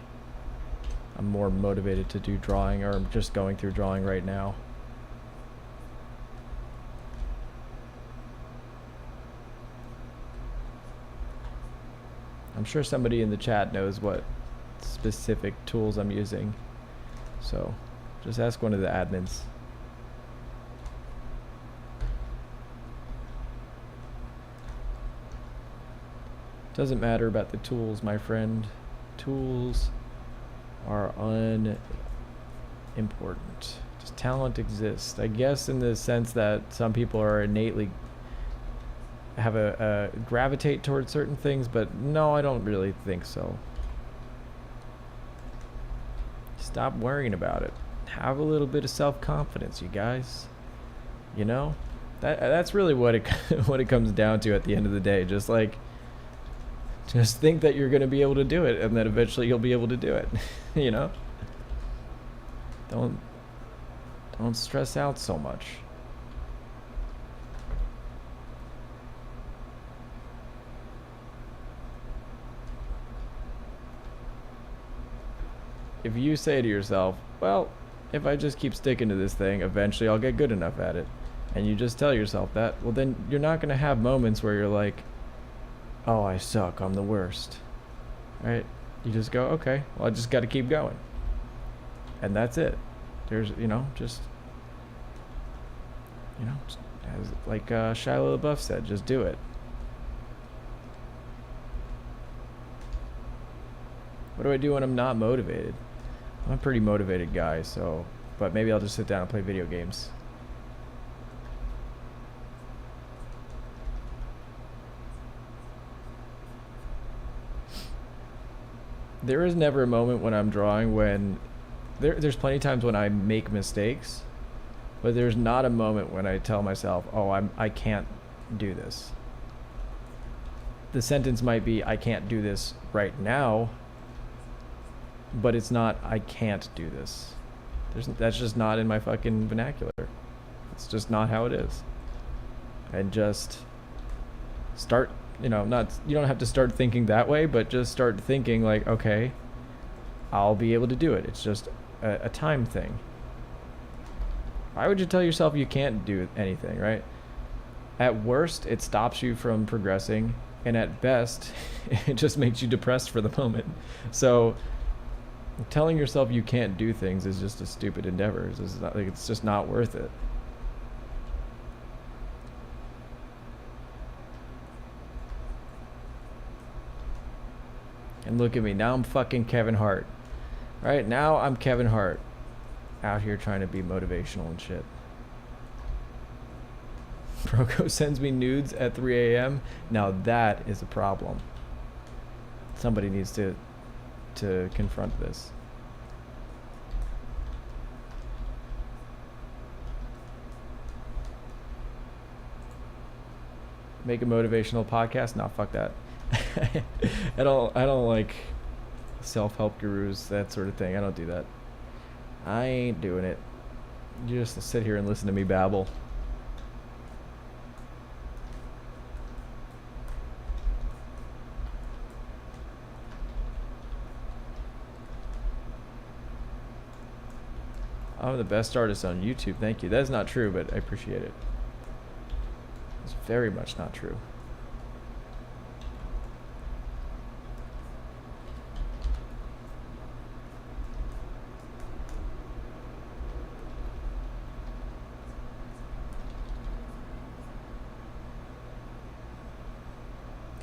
I'm more motivated to do drawing, or I'm just going through drawing right now. I'm sure somebody in the chat knows what specific tools I'm using, so just ask one of the admins. Doesn't matter about the tools, my friend. Tools are unimportant. Just talent exists, I guess, in the sense that some people are innately have a gravitate towards certain things, but no, I don't really think so. Stop worrying about it. Have a little bit of self-confidence, you guys. You know, that's really what it what it comes down to at the end of the day. Just think that you're going to be able to do it, and that eventually you'll be able to do it. You know, don't stress out so much. If you say to yourself, well, if I just keep sticking to this thing, eventually I'll get good enough at it, and you just tell yourself that, well, then you're not going to have moments where you're like, oh, I suck, I'm the worst, right? You just go, okay, well, I just got to keep going, and that's it. There's, just as like Shia LaBeouf said, just do it. What do I do when I'm not motivated? I'm a pretty motivated guy, so, but maybe I'll just sit down and play video games. There is never a moment when I'm drawing when there's plenty of times when I make mistakes, but there's not a moment when I tell myself, oh, I can't do this. The sentence might be, I can't do this right now, but it's not, I can't do this. That's just not in my fucking vernacular. It's just not how it is. And just start, you don't have to start thinking that way, but just start thinking like, okay, I'll be able to do it. It's just a time thing. Why would you tell yourself you can't do anything, right? At worst, it stops you from progressing, and at best, it just makes you depressed for the moment. So telling yourself you can't do things is just a stupid endeavor. It's just not worth it. And look at me, now I'm fucking Kevin Hart. Right now I'm Kevin Hart, out here trying to be motivational and shit. Broco sends me nudes at 3 a.m. Now that is a problem. Somebody needs to confront this. Make a motivational podcast? No, fuck that. I don't like self-help gurus, that sort of thing. I don't do that. I ain't doing it. You just sit here and listen to me babble. I'm the best artist on YouTube. Thank you. That is not true, but I appreciate it. It's very much not true.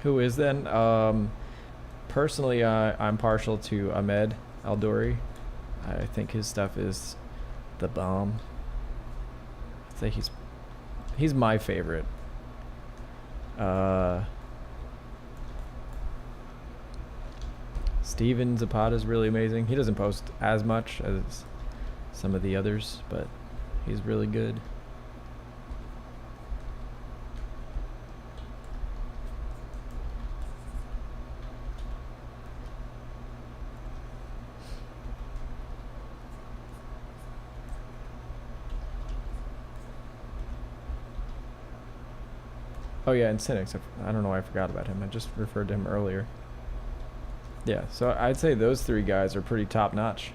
Who is then? Personally, I'm partial to Ahmed Aldoori. I think his stuff is the bomb. I'd say he's my favorite. Steven Zapata is really amazing. He doesn't post as much as some of the others, but he's really good. Oh yeah, and Cynics. I don't know why I forgot about him. I just referred to him earlier. Yeah, so I'd say those three guys are pretty top notch.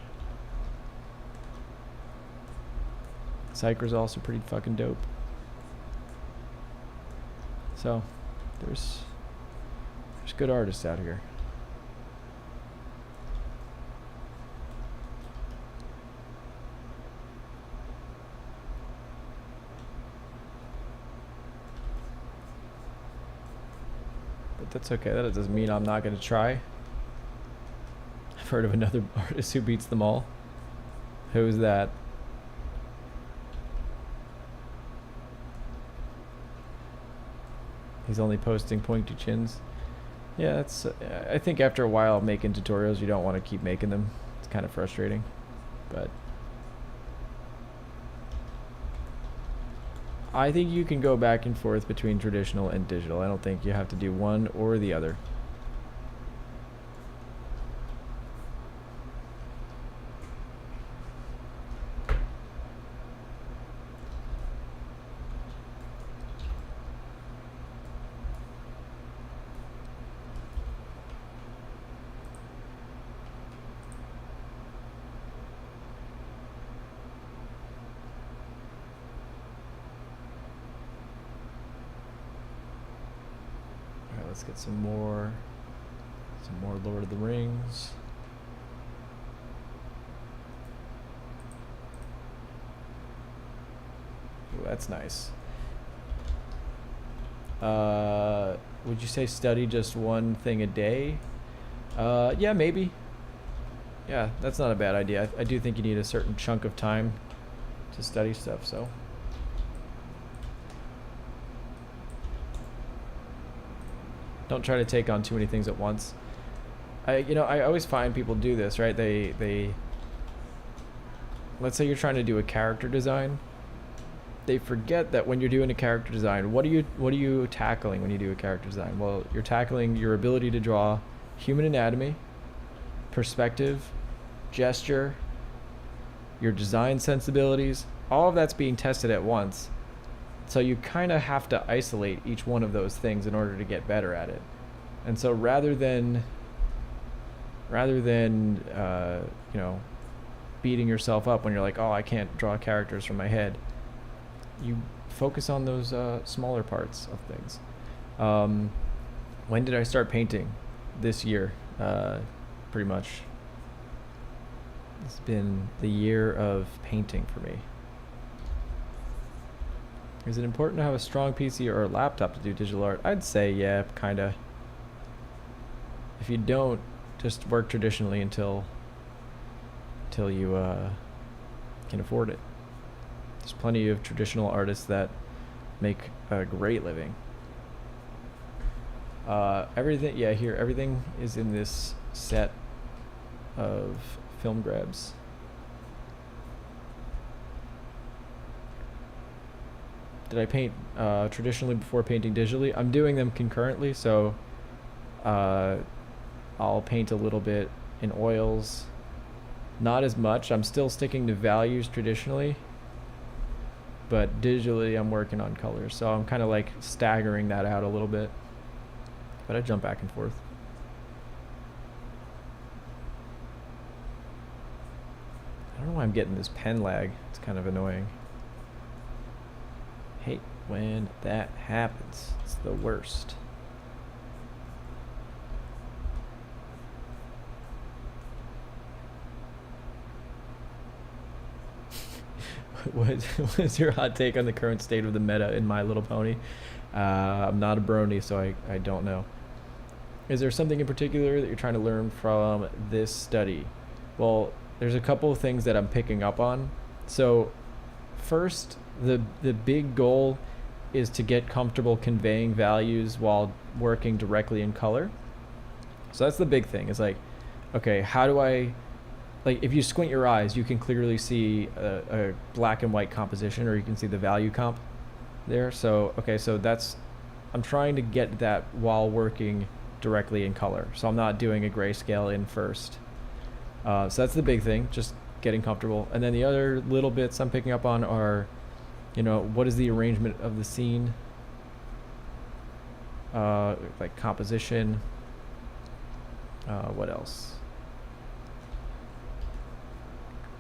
Psyker's also pretty fucking dope. So, there's good artists out here. But that's okay. That doesn't mean I'm not going to try. I've heard of another artist who beats them all. Who's that? He's only posting pointy chins. Yeah, that's. I think after a while making tutorials, you don't want to keep making them. It's kind of frustrating, but I think you can go back and forth between traditional and digital. I don't think you have to do one or the other. Let's get some more Lord of the Rings. Ooh, that's nice. Would you say study just one thing a day? Yeah, maybe. Yeah, that's not a bad idea. I do think you need a certain chunk of time to study stuff, so. Don't try to take on too many things at once. I always find people do this, right? They let's say you're trying to do a character design. They forget that when you're doing a character design, what are you tackling when you do a character design? Well, you're tackling your ability to draw human anatomy, perspective, gesture, your design sensibilities. All of that's being tested at once. So you kind of have to isolate each one of those things in order to get better at it. And so rather than beating yourself up when you're like, oh, I can't draw characters from my head, you focus on those smaller parts of things. When did I start painting? This year, pretty much. It's been the year of painting for me. Is it important to have a strong PC or a laptop to do digital art? I'd say, yeah, kind of. If you don't, just work traditionally until you can afford it. There's plenty of traditional artists that make a great living. Everything, yeah, here, everything is in this set of film grabs. Did I paint traditionally before painting digitally? I'm doing them concurrently, so I'll paint a little bit in oils. Not as much. I'm still sticking to values traditionally, but digitally I'm working on colors. So I'm kind of like staggering that out a little bit, but I jump back and forth. I don't know why I'm getting this pen lag. It's kind of annoying. Hate when that happens. It's the worst. What's your hot take on the current state of the meta in My Little Pony? I'm not a brony, so I don't know. Is there something in particular that you're trying to learn from this study? Well, there's a couple of things that I'm picking up on. So first, the big goal is to get comfortable conveying values while working directly in color. So that's the big thing. It's like, okay, how do I, like, if you squint your eyes, you can clearly see a black and white composition, or you can see the value comp there. So, okay, so that's, I'm trying to get that while working directly in color. So I'm not doing a grayscale in first. So that's the big thing, just getting comfortable. And then the other little bits I'm picking up on are, you know, what is the arrangement of the scene? Like composition. What else?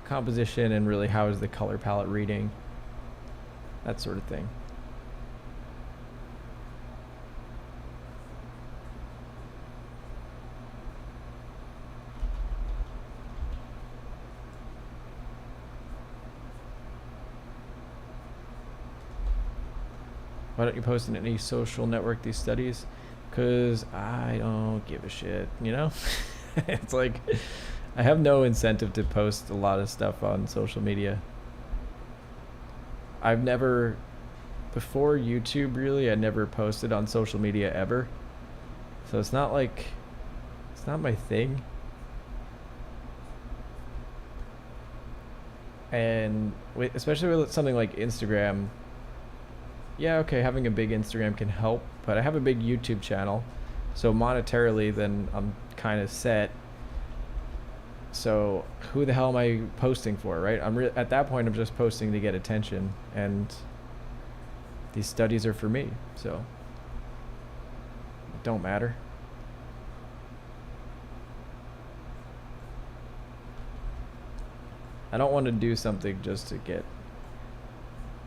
Composition, and really how is the color palette reading? that sort of thing. Why don't you post in any social network these studies? Because I don't give a shit, you know? It's like, I have no incentive to post a lot of stuff on social media. I've never, before YouTube really, I never posted on social media ever. So it's not like, it's not my thing. And especially with something like Instagram, yeah, okay, having a big Instagram can help, but I have a big YouTube channel, so monetarily then I'm kind of set. So who the hell am I posting for, right? At that point I'm just posting to get attention, and these studies are for me, so it don't matter. I don't want to do something just to get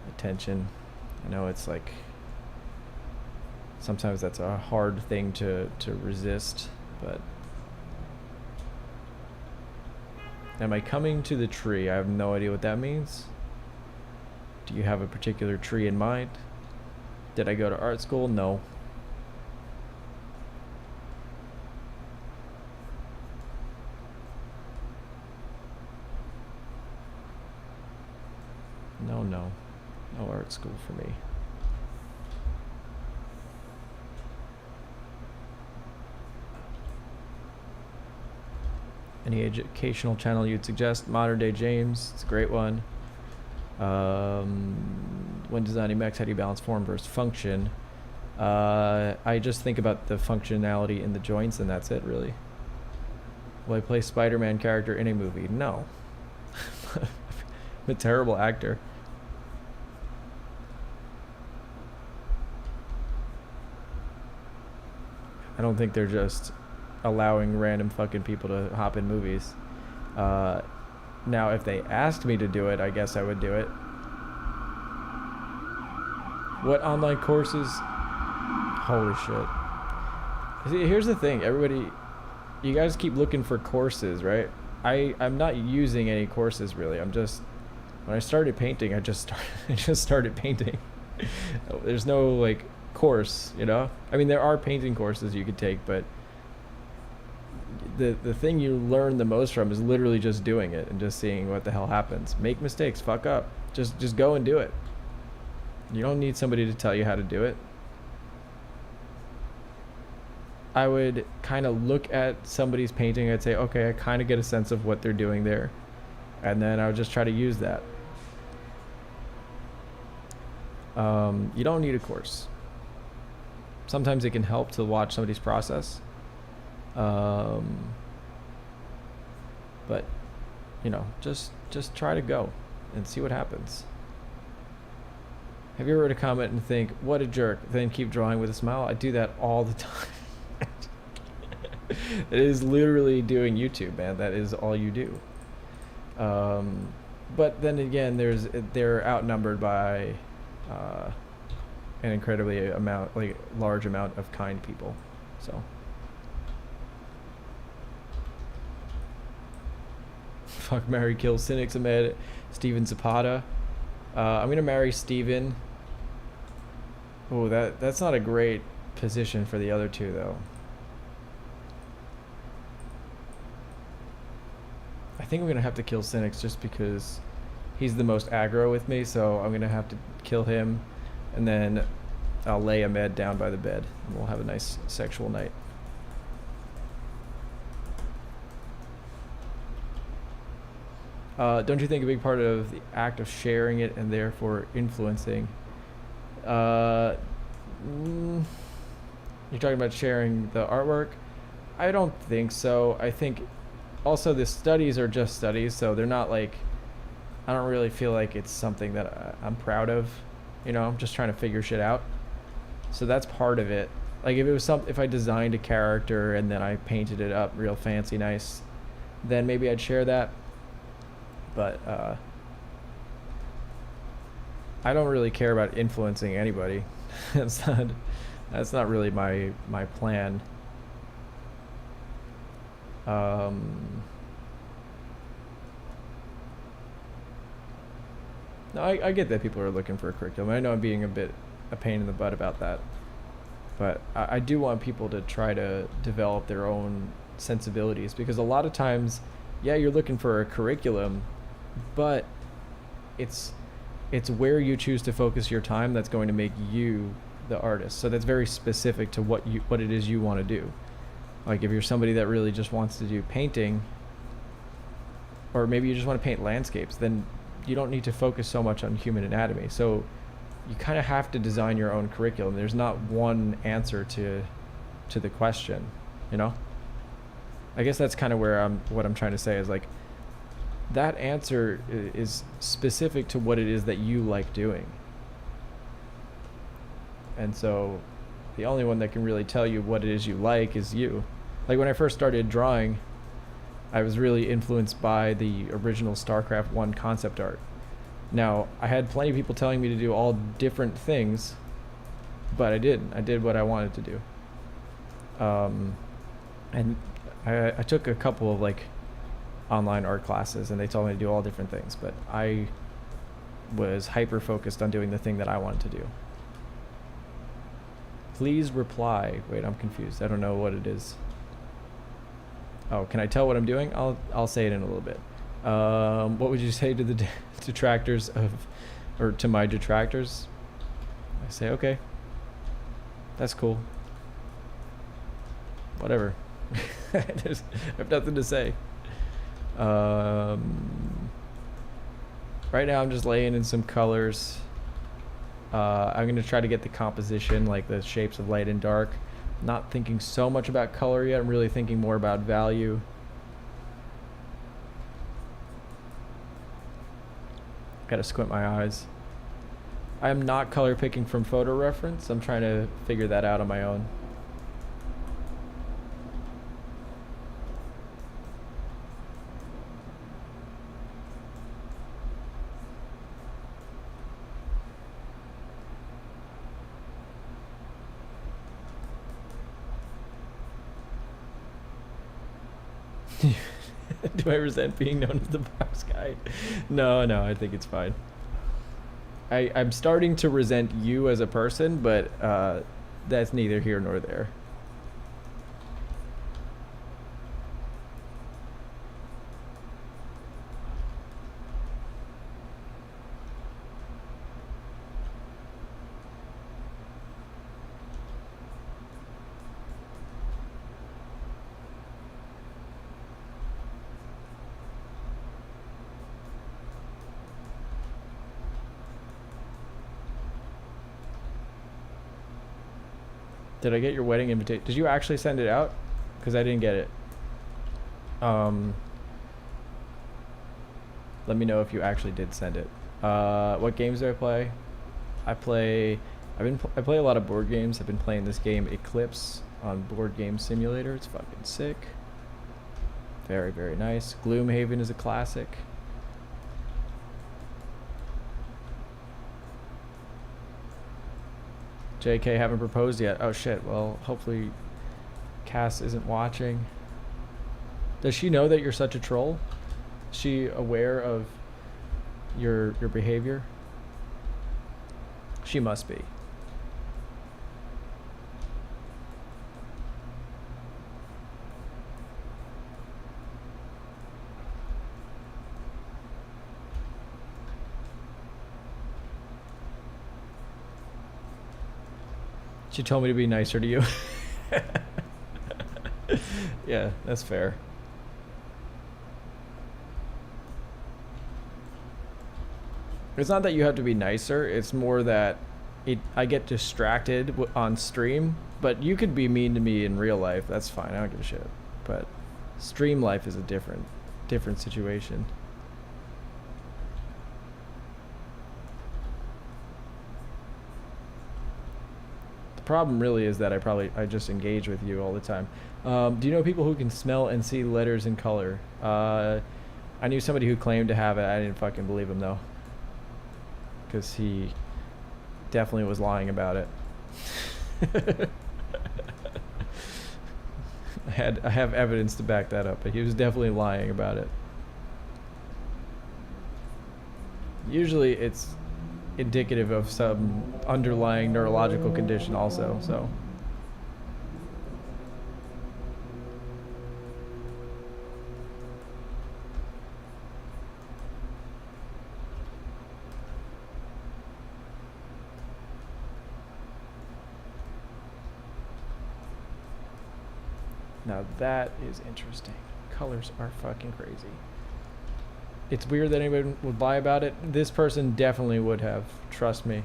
attention. I know it's like, sometimes that's a hard thing to resist, but am I coming to the tree? I have no idea what that means. Do you have a particular tree in mind? Did I go to art school? No. No art school for me. Any educational channel you'd suggest? Modern Day James, it's a great one. When designing mechs, how do you balance form versus function? I just think about the functionality in the joints, and that's it, really. Will I play Spider-Man character in a movie? No. I'm a terrible actor. I don't think they're just allowing random fucking people to hop in movies. Now, if they asked me to do it, I guess I would do it. What online courses? Holy shit. See, here's the thing, everybody, you guys keep looking for courses, right? I'm not using any courses, really. I'm just, when I started painting, I just started painting. There's no, like, course, you know? I mean, there are painting courses you could take, but the thing you learn the most from is literally just doing it and just seeing what the hell happens. Make mistakes, fuck up. Just go and do it. You don't need somebody to tell you how to do it. I would kind of look at somebody's painting. I'd say, okay, I kind of get a sense of what they're doing there. And then I would just try to use that. You don't need a course. Sometimes it can help to watch somebody's process. But, you know, just try to go and see what happens. Have you ever read a comment and think, what a jerk, then keep drawing with a smile? I do that all the time. It is literally doing YouTube, man. That is all you do. But then again, they're outnumbered by an incredibly large amount of kind people. So fuck, marry, kill, cynics, Ahmed, Steven Zapata. I'm gonna marry Steven. Oh, that's not a great position for the other two, though. I think I'm gonna have to kill Cynics just because he's the most aggro with me, so I'm gonna have to kill him, and then I'll lay Ahmed down by the bed, and we'll have a nice sexual night. Don't you think a big part of the act of sharing it and therefore influencing? You're talking about sharing the artwork? I don't think so. I think also the studies are just studies, so they're not like, I don't really feel like it's something that I'm proud of. You know, I'm just trying to figure shit out. So that's part of it. Like if it was if I designed a character and then I painted it up real fancy nice, then maybe I'd share that. But I don't really care about influencing anybody. that's not that's not really my plan. No, I get that people are looking for a curriculum. I know I'm being a pain in the butt about that, but I do want people to try to develop their own sensibilities, because a lot of times, yeah, you're looking for a curriculum, but it's where you choose to focus your time that's going to make you the artist. So that's very specific to what it is you want to do. Like if you're somebody that really just wants to do painting, or maybe you just want to paint landscapes, then you don't need to focus so much on human anatomy. So you kind of have to design your own curriculum. There's not one answer to the question, you know? I guess that's kind of what I'm trying to say is like, that answer is specific to what it is that you like doing. And so the only one that can really tell you what it is you like is you. Like when I first started drawing, I was really influenced by the original StarCraft 1 concept art. Now, I had plenty of people telling me to do all different things, but I didn't. I did what I wanted to do. And I took a couple of like online art classes, and they told me to do all different things, but I was hyper focused on doing the thing that I wanted to do. Please reply. Wait, I'm confused. I don't know what it is. Oh, can I tell what I'm doing? I'll say it in a little bit. What would you say to the detractors or to my detractors? I say, okay, that's cool. Whatever. I have nothing to say. Right now I'm just laying in some colors. I'm going to try to get the composition, like the shapes of light and dark. Not thinking so much about color yet. I'm really thinking more about value. Gotta squint my eyes. I am not color picking from photo reference. I'm trying to figure that out on my own. Do I resent being known as the box guy? No, I think it's fine. I'm starting to resent you as a person, but that's neither here nor there. Did I get your wedding invitation? Did you actually send it out? Because I didn't get it. Let me know if you actually did send it. What games do I play? I play a lot of board games. I've been playing this game Eclipse on Board Game Simulator. It's fucking sick. Very, very nice. Gloomhaven is a classic. JK haven't proposed yet. Oh shit. Well, hopefully Cass isn't watching. Does she know that you're such a troll? Is she aware of your behavior? She must be. She told me to be nicer to you. Yeah, that's fair. It's not that you have to be nicer. It's more that I get distracted on stream. But you could be mean to me in real life. That's fine. I don't give a shit. But stream life is a different situation. Problem really is that I just engage with you all the time. Do you know people who can smell and see letters in color? I knew somebody who claimed to have it. I didn't fucking believe him though. because he definitely was lying about it. I have evidence to back that up, but he was definitely lying about it. Usually it's indicative of some underlying neurological condition also, so. Now that is interesting. Colors are fucking crazy. It's weird that anyone would lie about it. This person definitely would have. Trust me.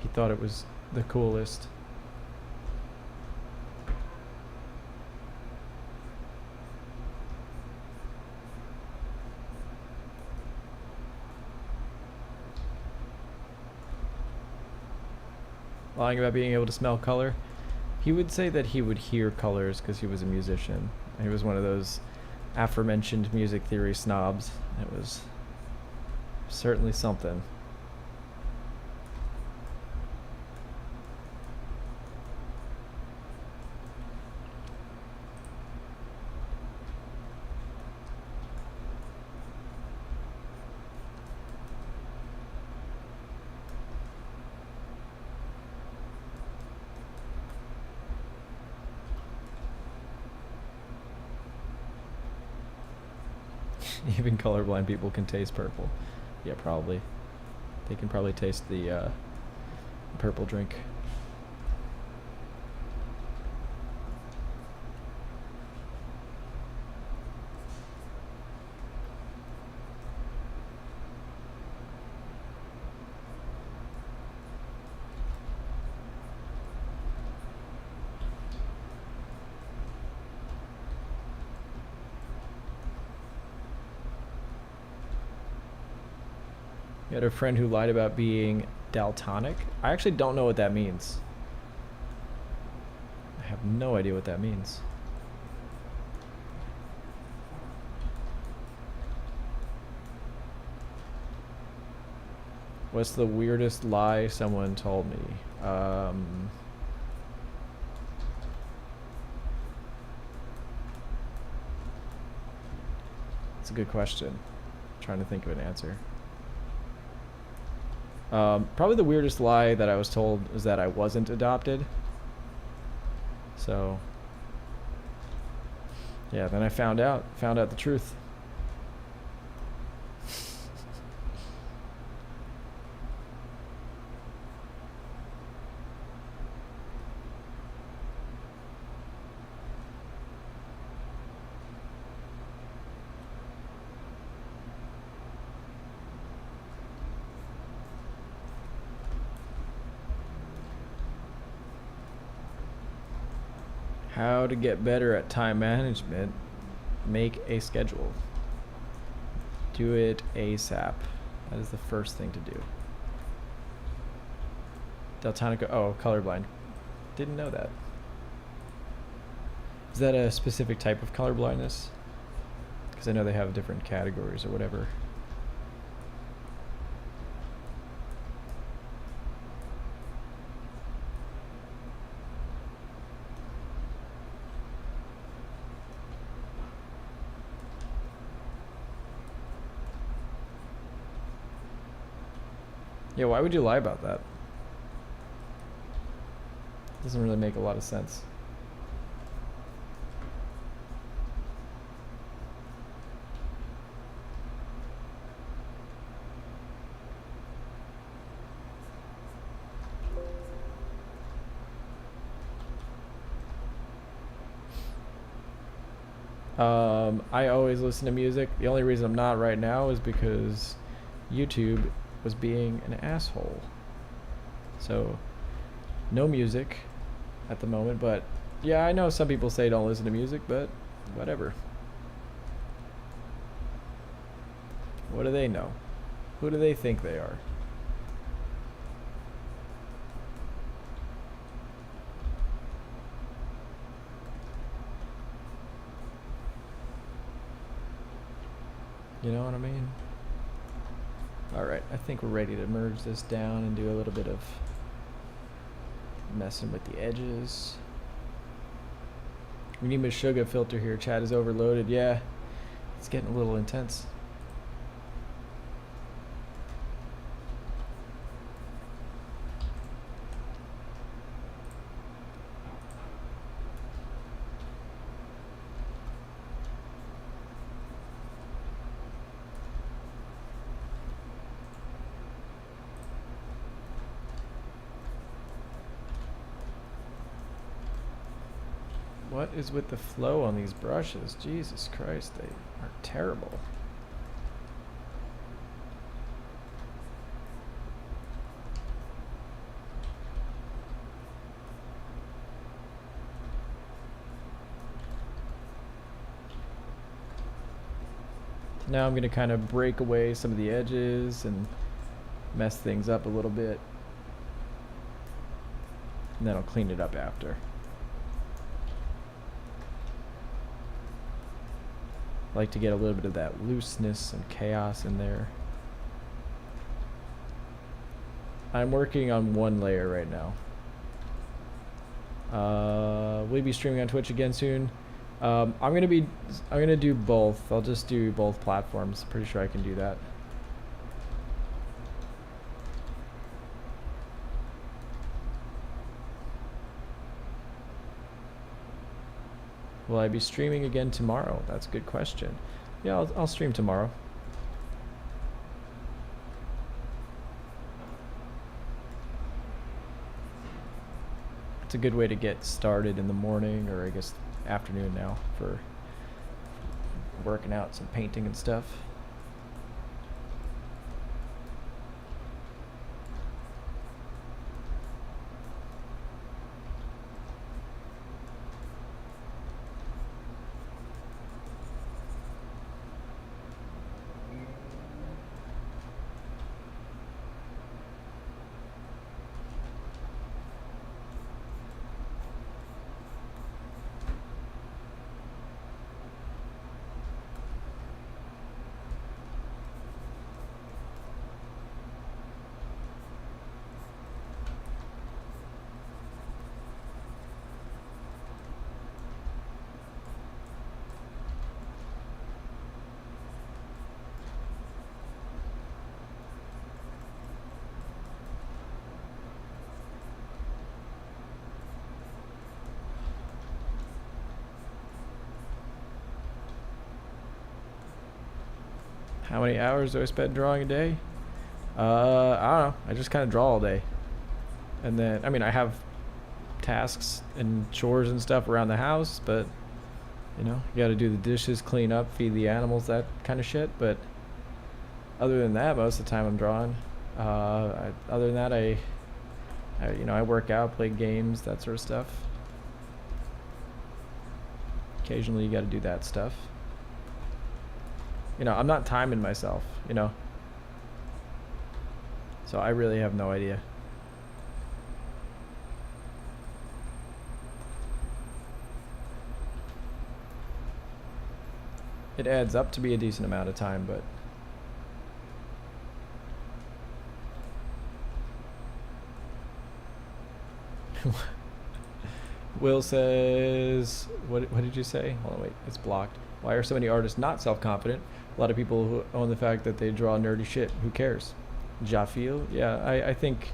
He thought it was the coolest. Lying about being able to smell color. He would say that he would hear colors because he was a musician. He was one of those aforementioned music theory snobs. It was certainly something. Even colorblind people can taste purple. Yeah, probably. They can probably taste the purple drink. You had a friend who lied about being daltonic. I actually don't know what that means. I have no idea what that means. What's the weirdest lie someone told me? It's a good question. I'm trying to think of an answer. Probably the weirdest lie that I was told is that I wasn't adopted. So, yeah, then I found out the truth. How to get better at time management. Make a schedule. Do it ASAP. That is the first thing to do. Daltonic, oh, colorblind. Didn't know that. Is that a specific type of color blindness? Because I know they have different categories or whatever. Yeah, why would you lie about that? Doesn't really make a lot of sense. I always listen to music. The only reason I'm not right now is because YouTube was being an asshole. So, no music at the moment, but yeah, I know some people say don't listen to music, but whatever. What do they know? Who do they think they are? You know what I mean? Alright, I think we're ready to merge this down and do a little bit of messing with the edges. We need Meshuggah filter here. Chat is overloaded. Yeah, it's getting a little intense. What is with the flow on these brushes? Jesus Christ, they are terrible. So now I'm going to kind of break away some of the edges and mess things up a little bit. And then I'll clean it up after. I like to get a little bit of that looseness and chaos in there. I'm working on one layer right now. Will you be streaming on Twitch again soon? I'm gonna do both. I'll just do both platforms. Pretty sure I can do that. Will I be streaming again tomorrow? That's a good question. Yeah, I'll stream tomorrow. It's a good way to get started in the morning, or I guess afternoon now, for working out some painting and stuff. How many hours do I spend drawing a day? I don't know. I just kind of draw all day. And then, I mean, I have tasks and chores and stuff around the house, but, you know, you got to do the dishes, clean up, feed the animals, that kind of shit. But other than that, most of the time I'm drawing. Other than that, you know, I work out, play games, that sort of stuff. Occasionally you got to do that stuff. You know, I'm not timing myself, you know. So I really have no idea. It adds up to be a decent amount of time, but Will says, what did you say? Hold on, wait, it's blocked. Why are so many artists not self-confident? A lot of people who own the fact that they draw nerdy shit. Who cares? Jafil? Yeah, I think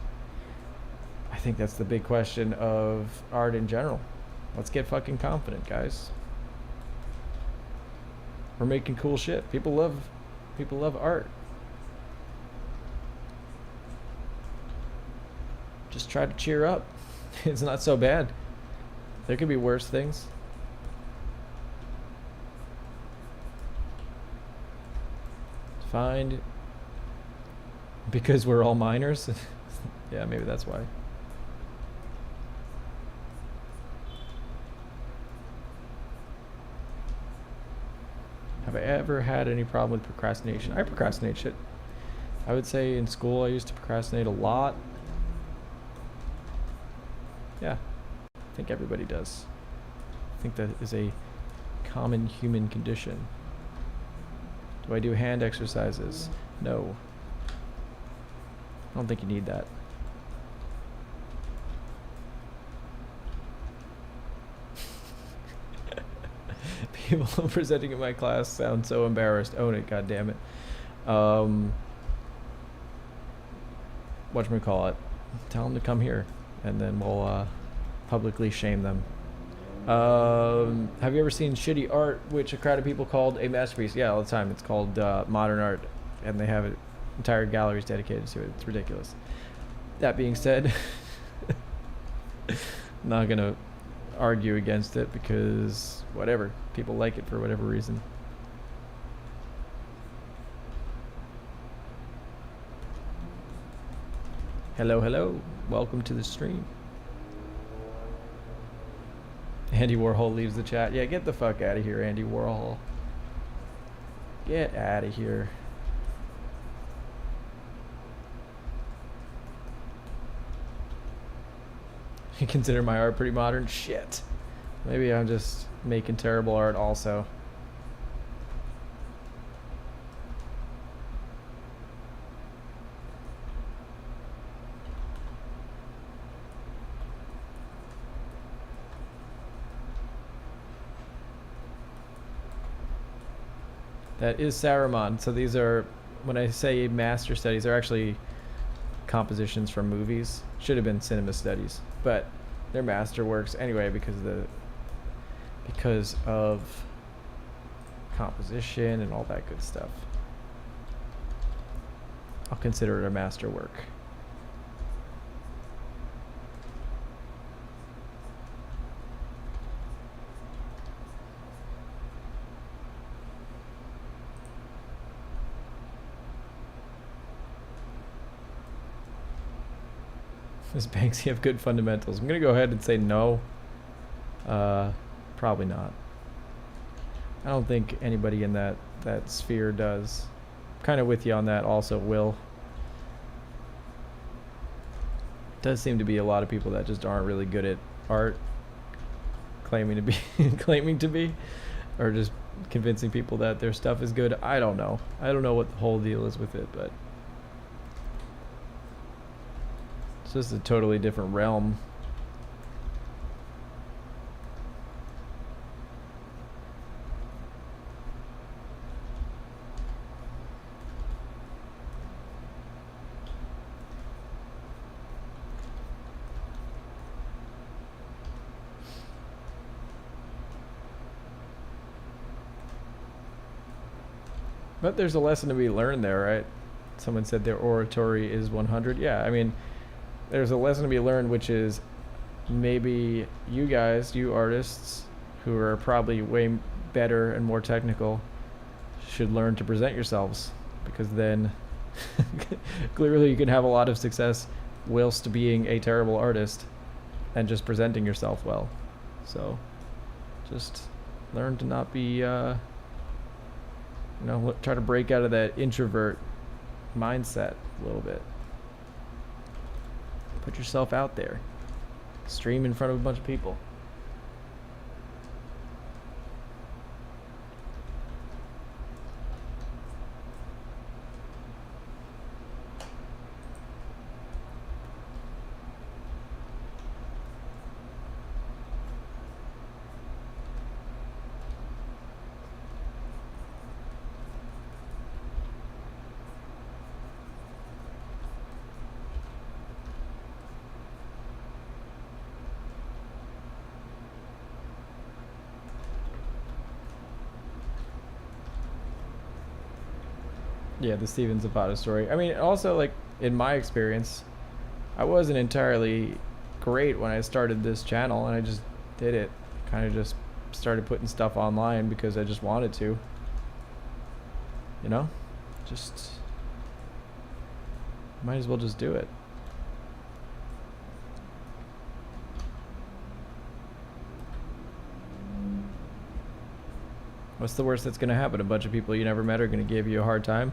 that's the big question of art in general. Let's get fucking confident, guys. We're making cool shit. People love art. Just try to cheer up. It's not so bad. There could be worse things. Find because we're all minors. Yeah, maybe that's why. Have I ever had any problem with procrastination? I procrastinate shit. I would say in school I used to procrastinate a lot. Yeah, I think everybody does. I think that is a common human condition. Do I do hand exercises? No. I don't think you need that. People presenting in my class sound so embarrassed. Own it, goddammit. Whatchamacallit. Tell them to come here, and then we'll publicly shame them. Have you ever seen Shitty Art, which a crowd of people called a masterpiece? Yeah, all the time. It's called modern art, and they have entire galleries dedicated to it. It's ridiculous. That being said, I'm not gonna argue against it because whatever, people like it for whatever reason. Hello, hello. Welcome to the stream. Andy Warhol leaves the chat. Yeah, get the fuck out of here, Andy Warhol. Get out of here. You consider my art pretty modern? Shit. Maybe I'm just making terrible art also. That is Saruman. So these are, when I say master studies, they're actually compositions from movies. Should have been cinema studies, but they're masterworks anyway because of composition and all that good stuff. I'll consider it a masterwork. Does Banksy have good fundamentals? I'm gonna go ahead and say no. Probably not. I don't think anybody in that sphere does. Kind of with you on that also, Will. Does seem to be a lot of people that just aren't really good at art, claiming to be claiming to be, or just convincing people that their stuff is good. I don't know. I don't know what the whole deal is with it, but it's just a totally different realm. But there's a lesson to be learned there, right? Someone said their oratory is 100. Yeah, I mean, there's a lesson to be learned, which is maybe you guys, you artists, who are probably way better and more technical, should learn to present yourselves, because then clearly you can have a lot of success whilst being a terrible artist and just presenting yourself well. So just learn to not be try to break out of that introvert mindset a little bit. Put yourself out there. Stream in front of a bunch of people. Yeah, the Steven Zapata story. I mean, also, like, in my experience, I wasn't entirely great when I started this channel, and I just did it. Kind of just started putting stuff online because I just wanted to. You know? Just might as well just do it. What's the worst that's going to happen? A bunch of people you never met are going to give you a hard time?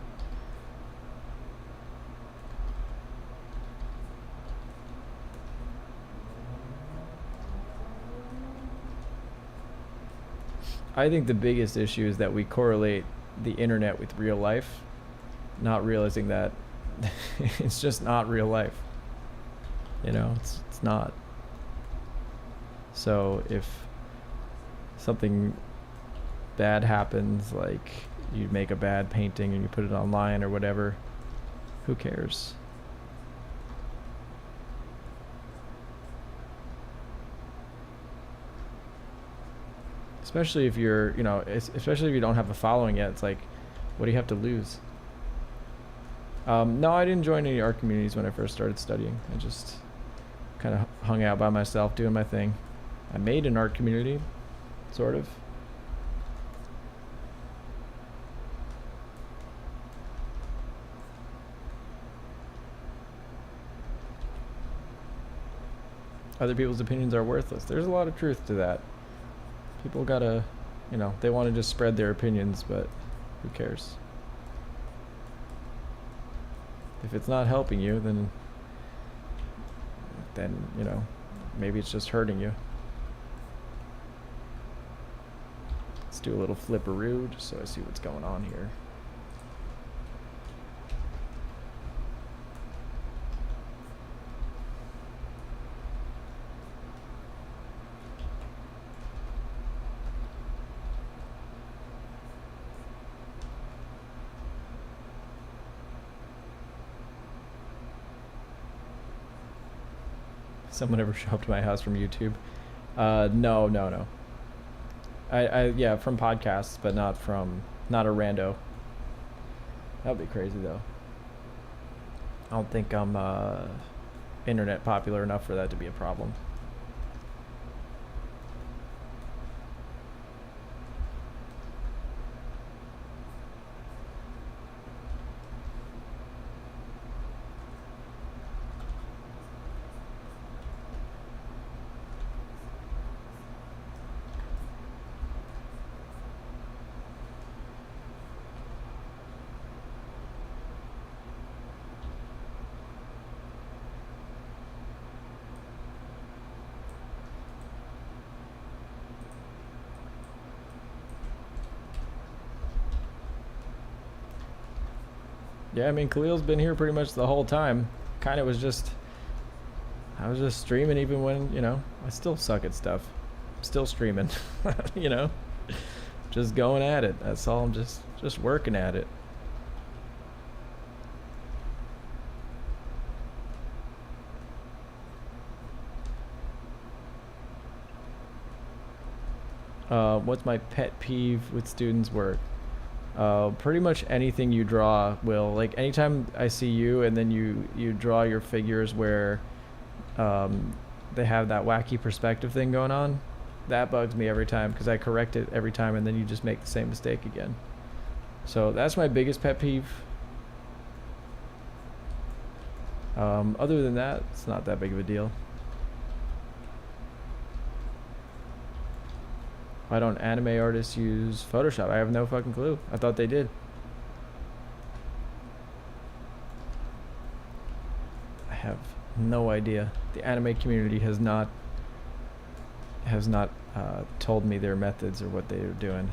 I think the biggest issue is that we correlate the internet with real life, not realizing that it's just not real life. You know, it's not. So if something bad happens, like you make a bad painting and you put it online or whatever, who cares? Especially if you're, you know, especially if you don't have a following yet. It's like, what do you have to lose? No, I didn't join any art communities when I first started studying. I just kind of hung out by myself doing my thing. I made an art community, sort of. Other people's opinions are worthless. There's a lot of truth to that. People gotta, you know, they want to just spread their opinions, but who cares? If it's not helping you, then you know, maybe it's just hurting you. Let's do a little flipperoo just so I see what's going on here. Someone ever show up to my house from YouTube? No. Yeah, from podcasts, but not a rando. That'd be crazy though. I don't think I'm internet popular enough for that to be a problem. Yeah, I mean, Khalil's been here pretty much the whole time. I was just streaming even when, you know, I still suck at stuff. I'm still streaming, you know, just going at it. That's all. I'm just working at it. What's my pet peeve with students' work? Pretty much anything you draw will, like, anytime I see you and then you draw your figures where they have that wacky perspective thing going on, that bugs me every time because I correct it every time and then you just make the same mistake again. So that's my biggest pet peeve. Other than that, it's not that big of a deal. Why don't anime artists use Photoshop? I have no fucking clue. I thought they did. I have no idea. The anime community has not told me their methods or what they are doing.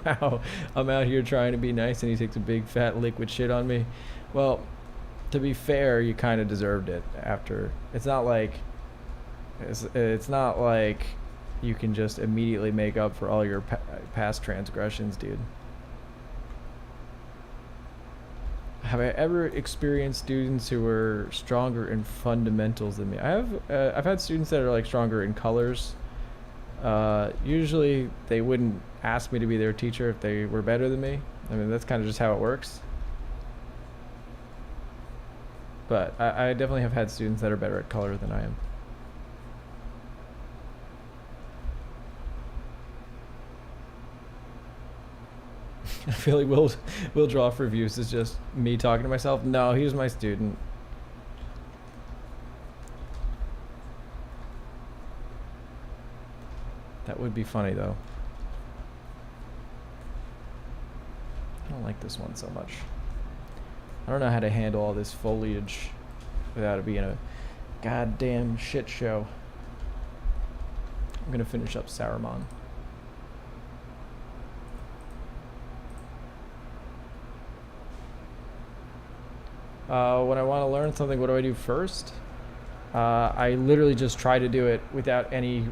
Wow, I'm out here trying to be nice and he takes a big fat liquid shit on me. Well, to be fair, you kind of deserved it after. It's not like you can just immediately make up for all your past transgressions, dude. Have I ever experienced students who were stronger in fundamentals than me? I've had students that are like stronger in colors. Usually they wouldn't ask me to be their teacher if they were better than me. I mean, that's kind of just how it works. But I definitely have had students that are better at color than I am. I feel like Will Draw for Views is just me talking to myself. No, he was my student. That would be funny though. I don't like this one so much. I don't know how to handle all this foliage without it being a goddamn shit show. I'm gonna finish up Saruman. When I want to learn something, what do I do first? I literally just try to do it without any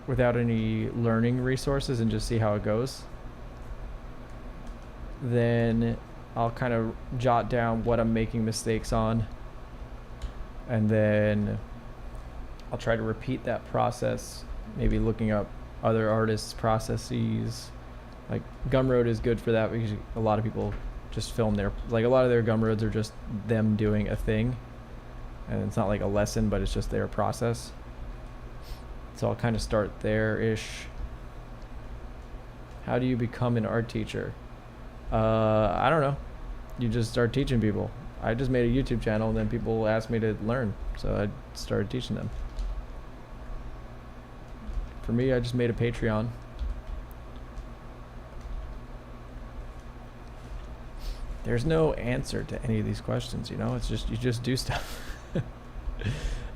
learning resources and just see how it goes. Then I'll kind of jot down what I'm making mistakes on, and then I'll try to repeat that process, maybe looking up other artists' processes. Like Gumroad is good for that because a lot of people just film a lot of their Gumroads are just them doing a thing, and it's not like a lesson, but it's just their process. So I'll kind of start there-ish. How do you become an art teacher? I don't know. You just start teaching people. I just made a YouTube channel and then people asked me to learn, so I started teaching them. For me, I just made a Patreon. There's no answer to any of these questions, you know? It's just, you just do stuff.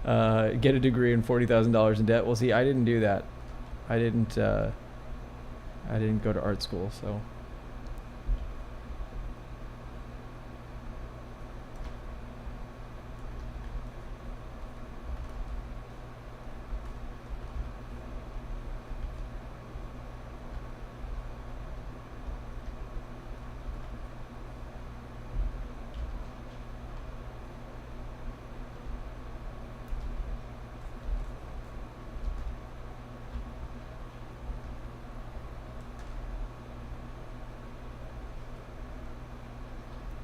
Get a degree and $40,000 in debt. Well, see, I didn't do that. I didn't go to art school, so.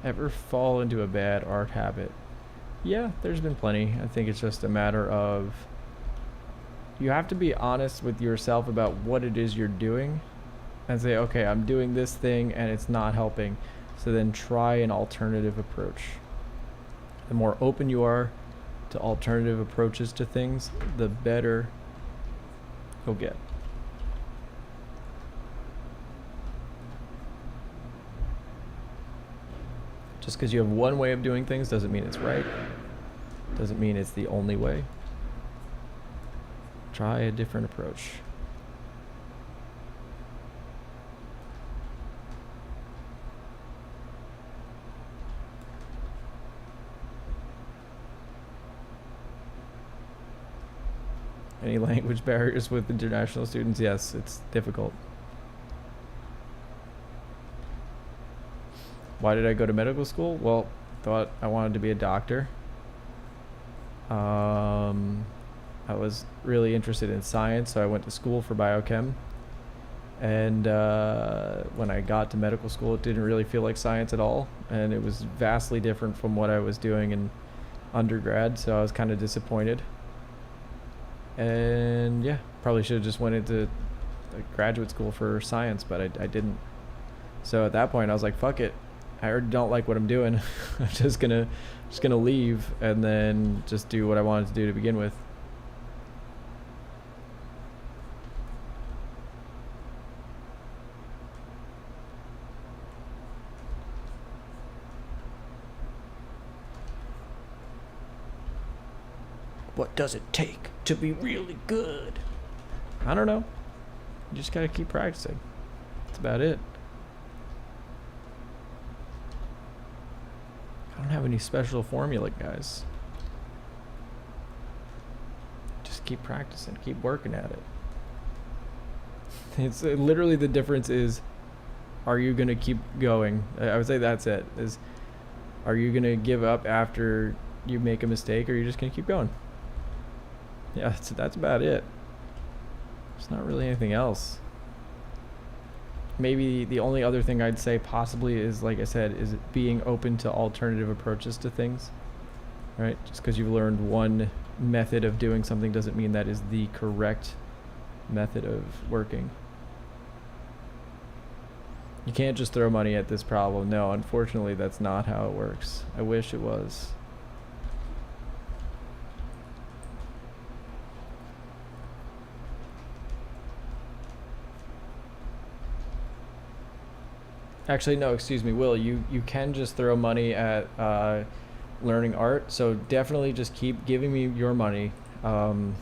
Ever fall into a bad art habit? Yeah, there's been plenty. I think it's just a matter of, you have to be honest with yourself about what it is you're doing and say, okay, I'm doing this thing and it's not helping. So then try an alternative approach. The more open you are to alternative approaches to things, the better you'll get. Just because you have one way of doing things doesn't mean it's right. Doesn't mean it's the only way. Try a different approach. Any language barriers with international students? Yes, it's difficult. Why did I go to medical school? Well, thought I wanted to be a doctor. I was really interested in science, so I went to school for biochem. And when I got to medical school, it didn't really feel like science at all. And it was vastly different from what I was doing in undergrad, so I was kind of disappointed. And yeah, probably should have just went into graduate school for science, but I didn't. So at that point, I was like, fuck it. I already don't like what I'm doing. I'm just gonna leave and then just do what I wanted to do to begin with. What does it take to be really good? I don't know. You just gotta keep practicing. That's about it. I don't have any special formula, guys. Just keep practicing, keep working at it. It's literally, the difference is, are you gonna keep going? I would say that's it. Is, are you gonna give up after you make a mistake, or are you just gonna keep going? Yeah, that's about it. There's not really anything else. Maybe the only other thing I'd say possibly is, like I said, is being open to alternative approaches to things, right? Just because you've learned one method of doing something doesn't mean that is the correct method of working. You can't just throw money at this problem. No, unfortunately, that's not how it works. I wish it was. Actually, no, excuse me, Will, you can just throw money at learning art, so definitely just keep giving me your money for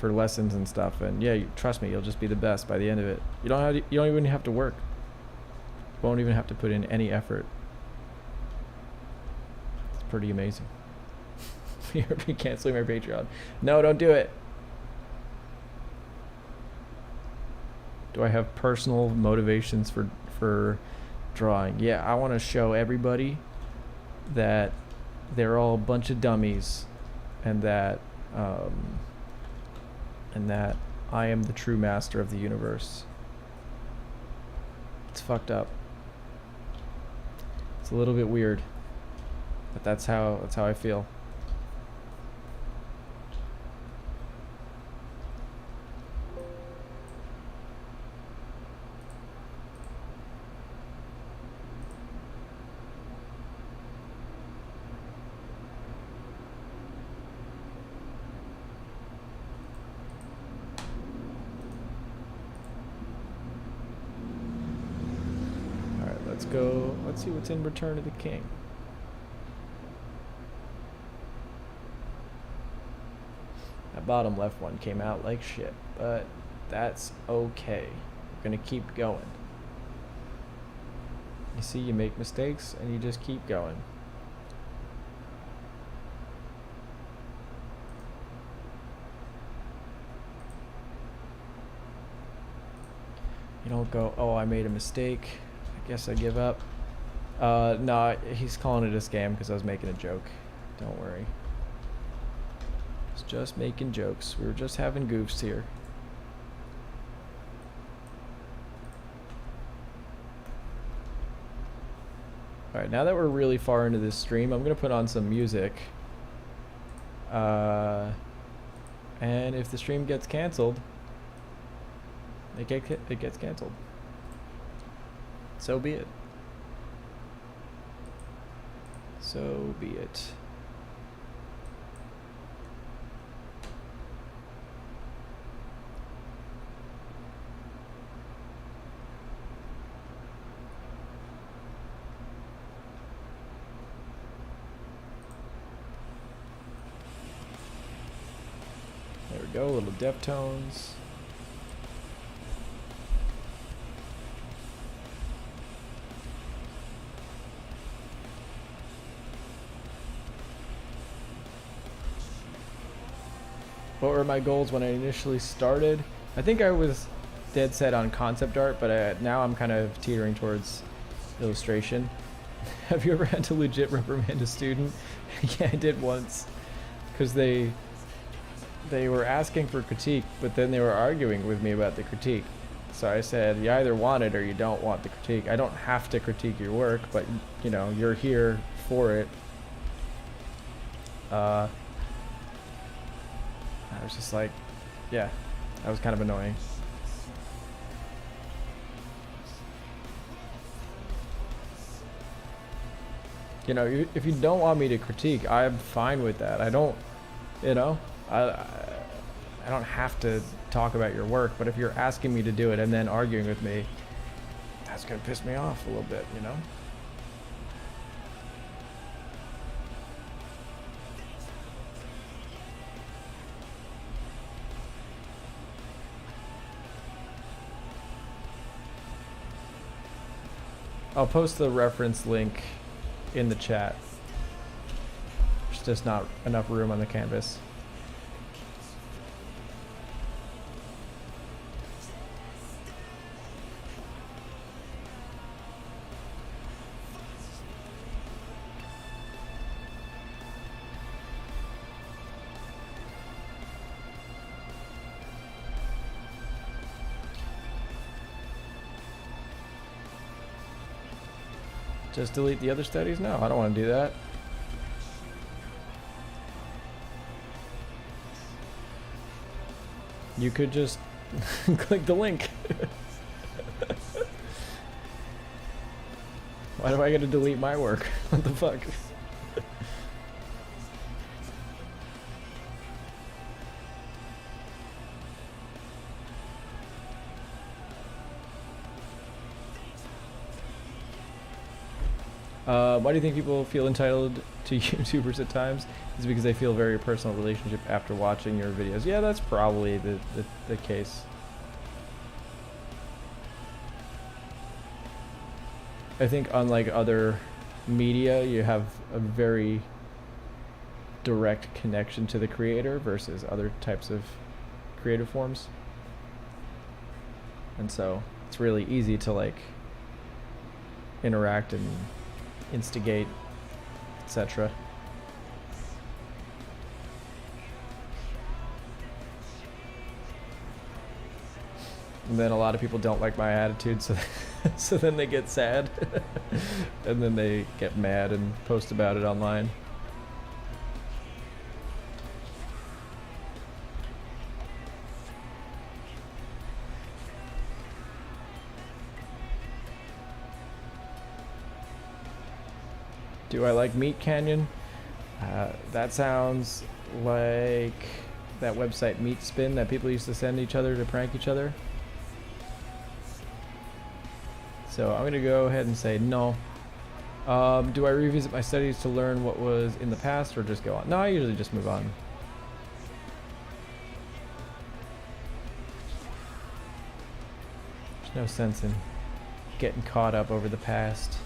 lessons and stuff, and yeah, trust me, you'll just be the best by the end of it. You don't even have to work. You won't even have to put in any effort. pretty amazing. You're canceling my Patreon. No, don't do it. Do I have personal motivations for drawing? Yeah, I want to show everybody that they're all a bunch of dummies, and that I am the true master of the universe. It's fucked up. It's a little bit weird, but that's how I feel. Let's go. Let's see what's in Return of the King. That bottom left one came out like shit, but that's okay. We're gonna keep going. You see, you make mistakes and you just keep going. You don't go, oh, I made a mistake. Guess I give up. No, he's calling it a scam because I was making a joke. Don't worry. It's just making jokes. We were just having goofs here. Alright, now that we're really far into this stream, I'm going to put on some music. And if the stream gets canceled, it gets canceled. So be it. So be it. There we go, little Deftones. What were my goals when I initially started? I think I was dead set on concept art, but now I'm kind of teetering towards illustration. Have you ever had to legit reprimand a student? Yeah, I did once. Because they were asking for critique, but then they were arguing with me about the critique. So I said, you either want it or you don't want the critique. I don't have to critique your work, but you know, you're here for it. I was just like, yeah, that was kind of annoying. You know, if you don't want me to critique, I'm fine with that. I don't, you know, I don't have to talk about your work, but if you're asking me to do it and then arguing with me, that's gonna piss me off a little bit, you know? I'll post the reference link in the chat. There's just not enough room on the canvas. Just delete the other studies? No, I don't want to do that. You could just click the link. Why do I get to delete my work? What the fuck? Why do you think people feel entitled to YouTubers at times? Is it because they feel a very personal relationship after watching your videos? Yeah, that's probably the case. I think unlike other media, you have a very direct connection to the creator versus other types of creative forms. And so it's really easy to like interact and instigate, etc. And then a lot of people don't like my attitude, so so then they get sad and then they get mad and post about it online. Do I like Meat Canyon? That sounds like that website Meat Spin that people used to send each other to prank each other. So I'm gonna go ahead and say no. Do I revisit my studies to learn what was in the past or just go on? No, I usually just move on. There's no sense in getting caught up over the past.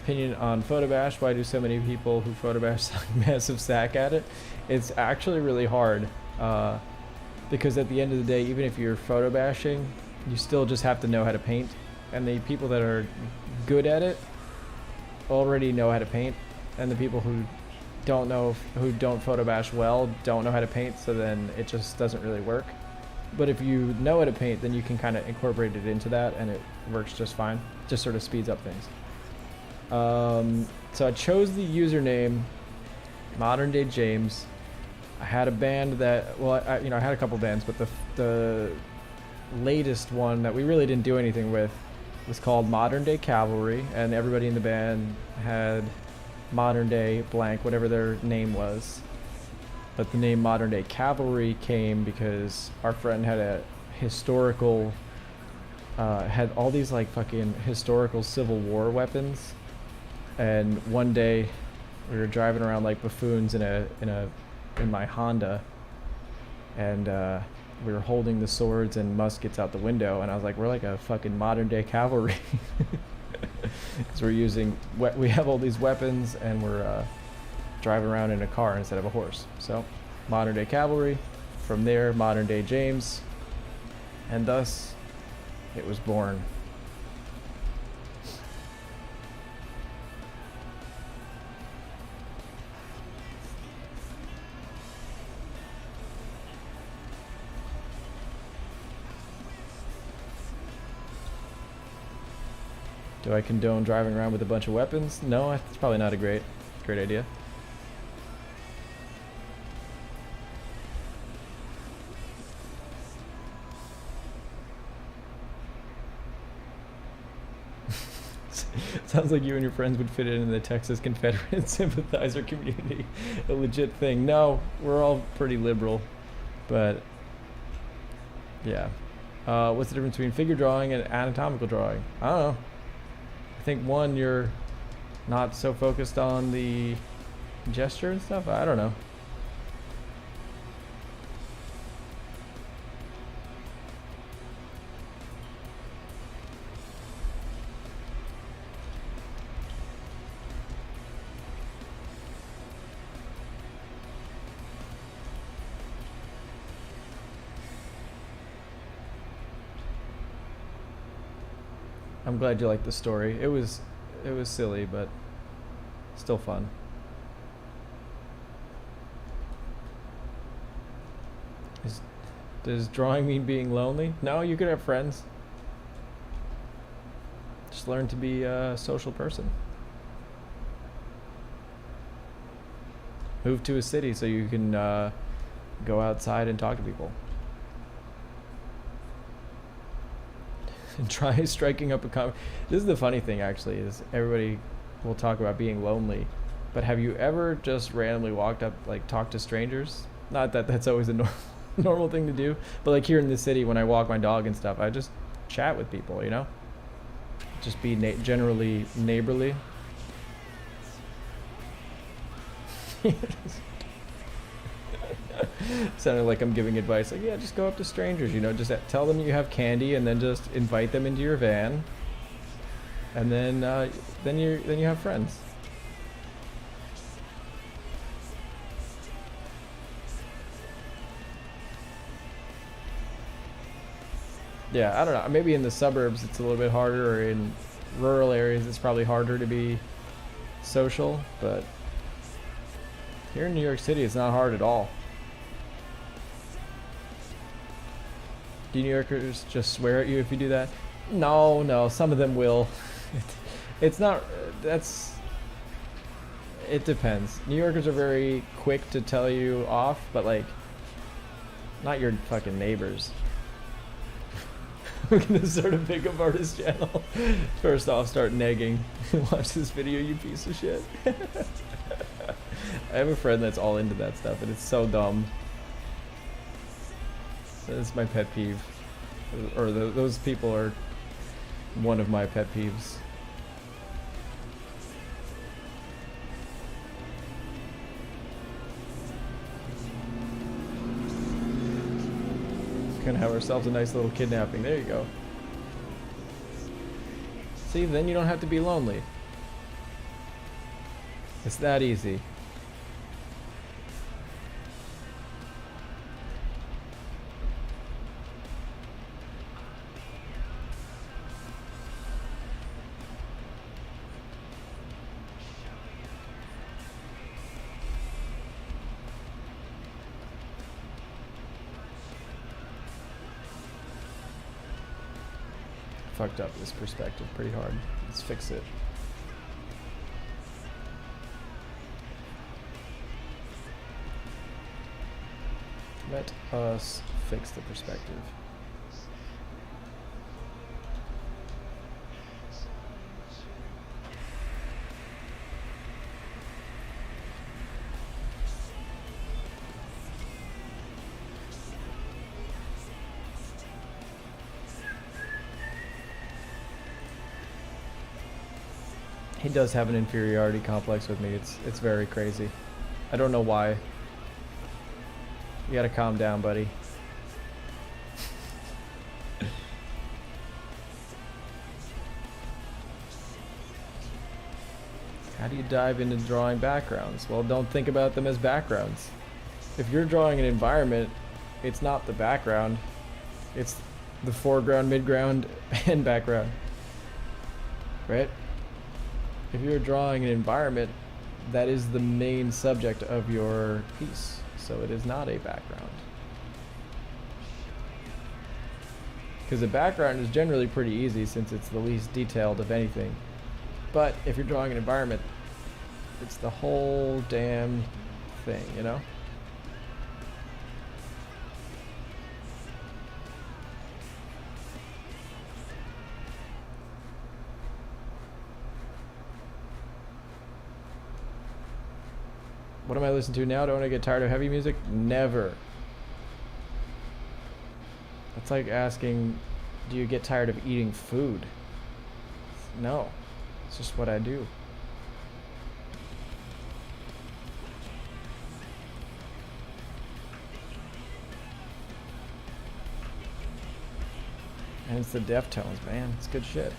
Opinion on Photobash. Why do so many people who Photobash suck massive sack at it? It's actually really hard because at the end of the day, even if you're photobashing, you still just have to know how to paint. And the people that are good at it already know how to paint, and the people who don't photobash well don't know how to paint, so then it just doesn't really work. But if you know how to paint, then you can kind of incorporate it into that and it works just fine. Just sort of speeds up things. So I chose the username Modern Day James. I had a band that, well, I had a couple bands, but the latest one that we really didn't do anything with was called Modern Day Cavalry, and everybody in the band had Modern Day blank, whatever their name was. But the name Modern Day Cavalry came because our friend had a historical, had all these like fucking historical Civil War weapons. And one day we were driving around like buffoons in my Honda, and we were holding the swords and muskets out the window, and I was like, we're like a fucking modern day cavalry. Because we have all these weapons and we're driving around in a car instead of a horse. So Modern Day Cavalry, from there Modern Day James, and thus it was born. Do I condone driving around with a bunch of weapons? No, it's probably not a great idea. Sounds like you and your friends would fit in the Texas Confederate sympathizer community. A legit thing. No, we're all pretty liberal, but yeah. What's the difference between figure drawing and anatomical drawing? I don't know. I think one, you're not so focused on the gesture and stuff. I don't know. I'm glad you liked the story. It was silly, but still fun. Does drawing mean being lonely? No, you could have friends. Just learn to be a social person. Move to a city so you can go outside and talk to people. Try striking up a This is the funny thing, actually, is everybody will talk about being lonely, but have you ever just randomly walked up, like, talked to strangers? Not that that's always a normal thing to do, but like here in the city, when I walk my dog and stuff, I just chat with people, you know? Just be generally neighborly. Sounded like I'm giving advice. Like, yeah, just go up to strangers, you know, just tell them you have candy, and then just invite them into your van, and then you have friends. Yeah, I don't know. Maybe in the suburbs it's a little bit harder, or in rural areas it's probably harder to be social, but here in New York City it's not hard at all. Do New Yorkers just swear at you if you do that? No, some of them will. It's not, it depends. New Yorkers are very quick to tell you off, but like, not your fucking neighbors. We're gonna start a pickup artist channel. First off, start negging. Watch this video, you piece of shit. I have a friend that's all into that stuff, and it's so dumb. That's my pet peeve. Or those people are one of my pet peeves. Gonna have ourselves a nice little kidnapping. There you go. See, then you don't have to be lonely. It's that easy. Fucked up this perspective pretty hard. Let's fix it. Let us fix the perspective. He does have an inferiority complex with me. It's very crazy. I don't know why. You gotta calm down, buddy. How do you dive into drawing backgrounds? Well, don't think about them as backgrounds. If you're drawing an environment, it's not the background. It's the foreground, midground, and background. Right? If you're drawing an environment, that is the main subject of your piece, so it is not a background. Because the background is generally pretty easy since it's the least detailed of anything. But if you're drawing an environment, it's the whole damn thing, you know? What am I listening to now? Don't I get tired of heavy music? Never. That's like asking, do you get tired of eating food? No. It's just what I do. And it's the Deftones, man. It's good shit.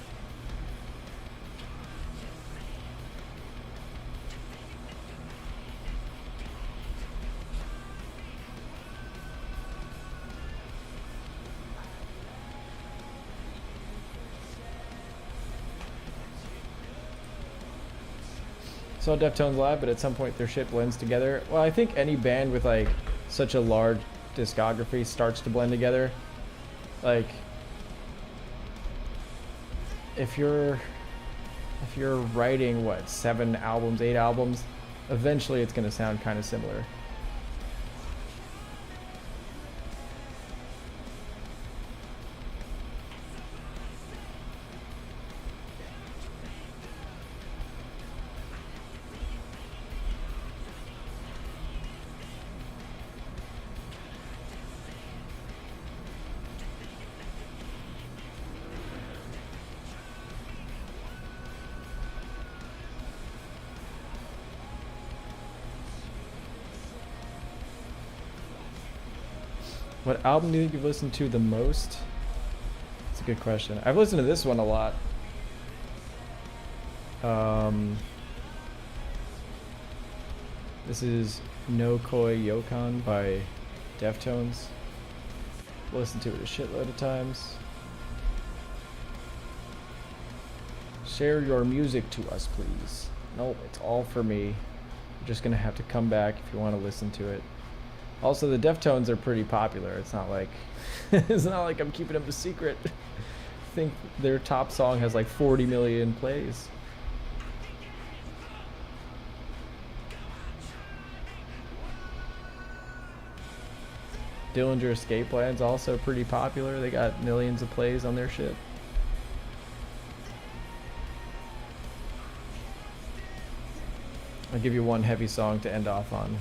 Saw Deftones live, but at some point their shit blends together. Well, I think any band with like such a large discography starts to blend together. Like, if you're writing what, 7 albums, 8 albums, eventually it's gonna sound kind of similar. What album do you think you've listened to the most? That's a good question. I've listened to this one a lot. This is No Koi Yokon by Deftones. Listened to it a shitload of times. Share your music to us, please. No, it's all for me. You're just gonna have to come back if you want to listen to it. Also, the Deftones are pretty popular. It's not like it's not like I'm keeping them a secret. I think their top song has like 40 million plays. Dillinger Escape Plan's also pretty popular. They got millions of plays on their shit. I'll give you one heavy song to end off on.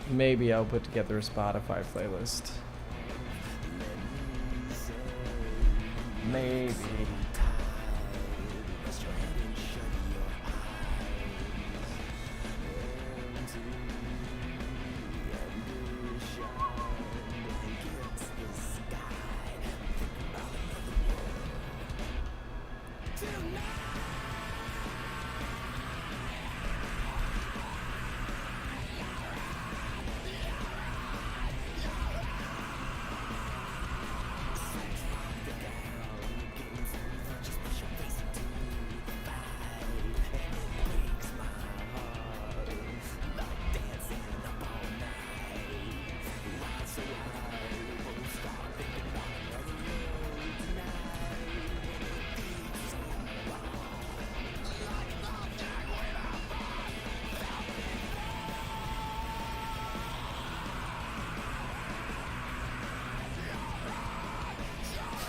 Maybe I'll put together a Spotify playlist. Maybe.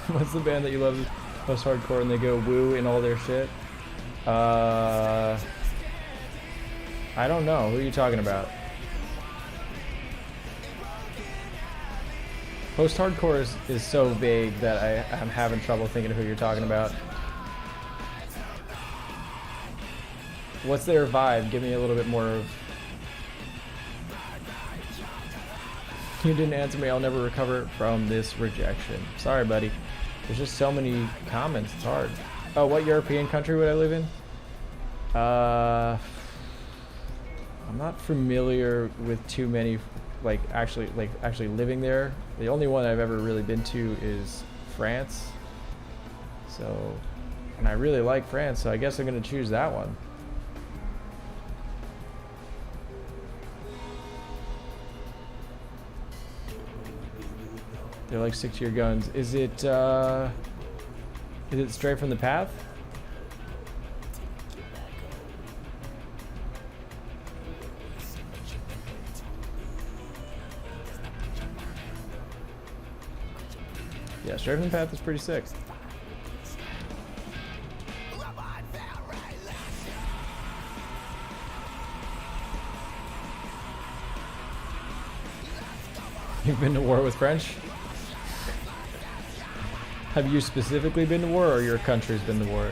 What's the band that you love most hardcore and they go woo in all their shit? I don't know. Who are you talking about? Post-hardcore is so vague that I'm having trouble thinking of who you're talking about. What's their vibe? Give me a little bit more of... You didn't answer me. I'll never recover from this rejection. Sorry, buddy. There's just so many comments. It's hard. Oh, what European country would I live in? I'm not familiar with too many, actually living there. The only one I've ever really been to is France. So, and I really like France, so I guess I'm gonna choose that one. They're like stick to your guns. Is it Stray from the Path? Yeah, Stray from the Path is pretty sick. You've been to war with French? Have you specifically been to war, or your country's been to war?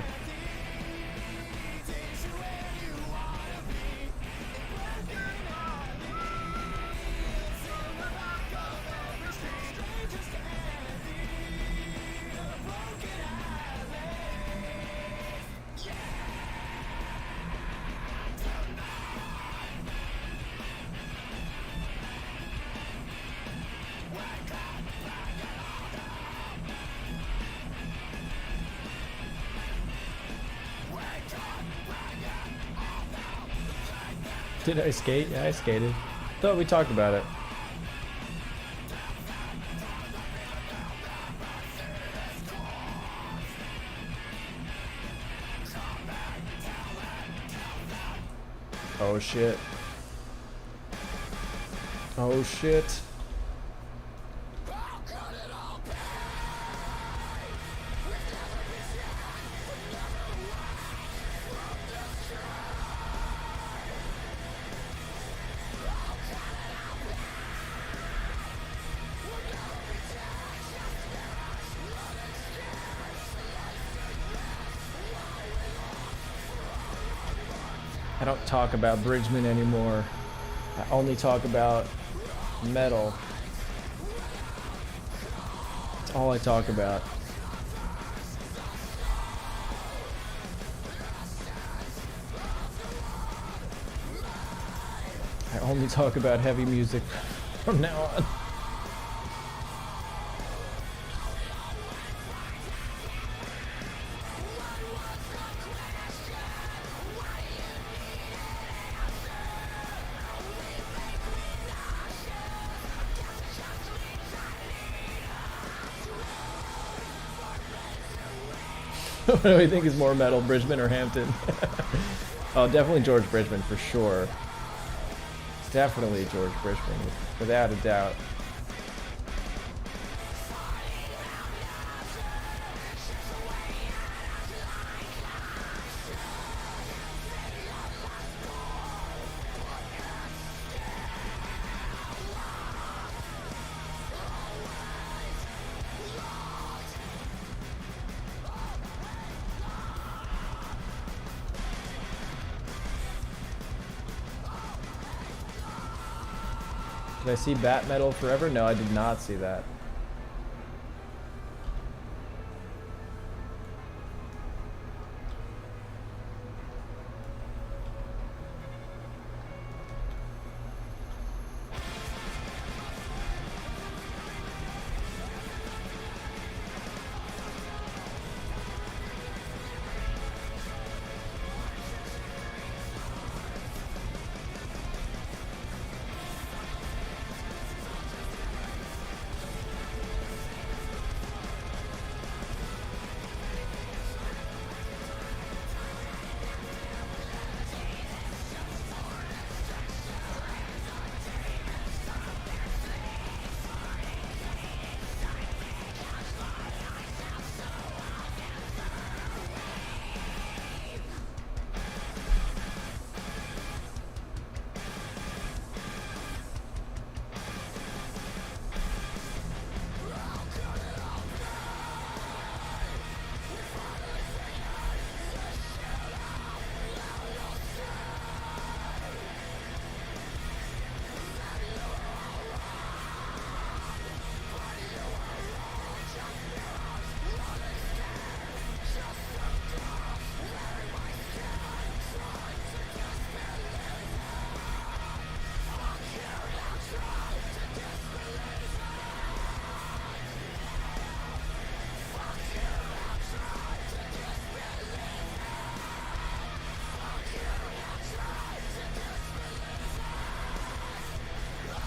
Did I skate? Yeah, I skated. Thought we talked about it. Oh shit. Oh shit. I don't talk about Bridgman anymore. I only talk about metal. That's all I talk about. I only talk about heavy music from now on. What do I think is more metal, Bridgman or Hampton? Oh, definitely George Bridgman for sure. Definitely George Bridgman, without a doubt. Did I see Bat Metal Forever? No, I did not see that.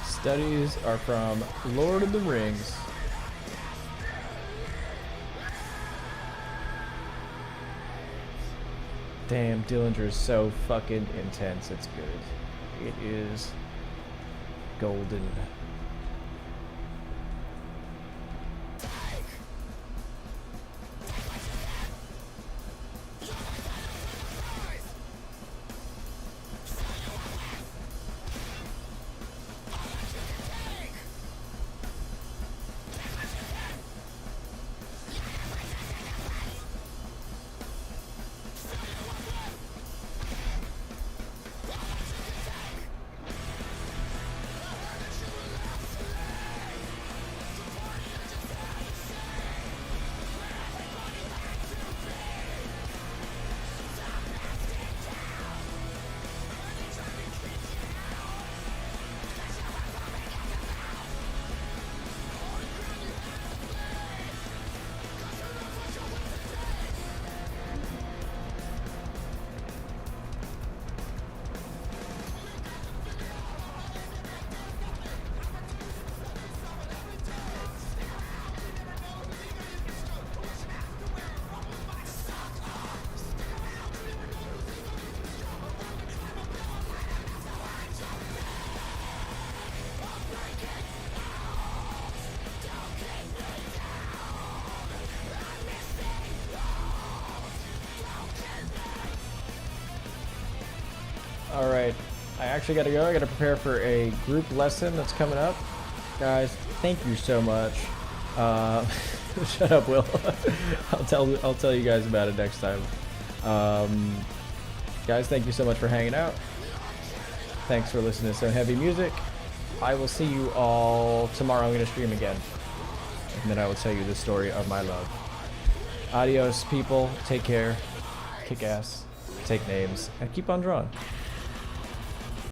Studies are from Lord of the Rings. Damn, Dillinger is so fucking intense. It's good. It is golden. All right, I actually got to go. I got to prepare for a group lesson that's coming up. Guys, thank you so much. Shut up, Will. I'll tell you guys about it next time. Guys, thank you so much for hanging out. Thanks for listening to some heavy music. I will see you all tomorrow. I'm going to stream again. And then I will tell you the story of my love. Adios, people. Take care. Kick ass. Take names. And keep on drawing.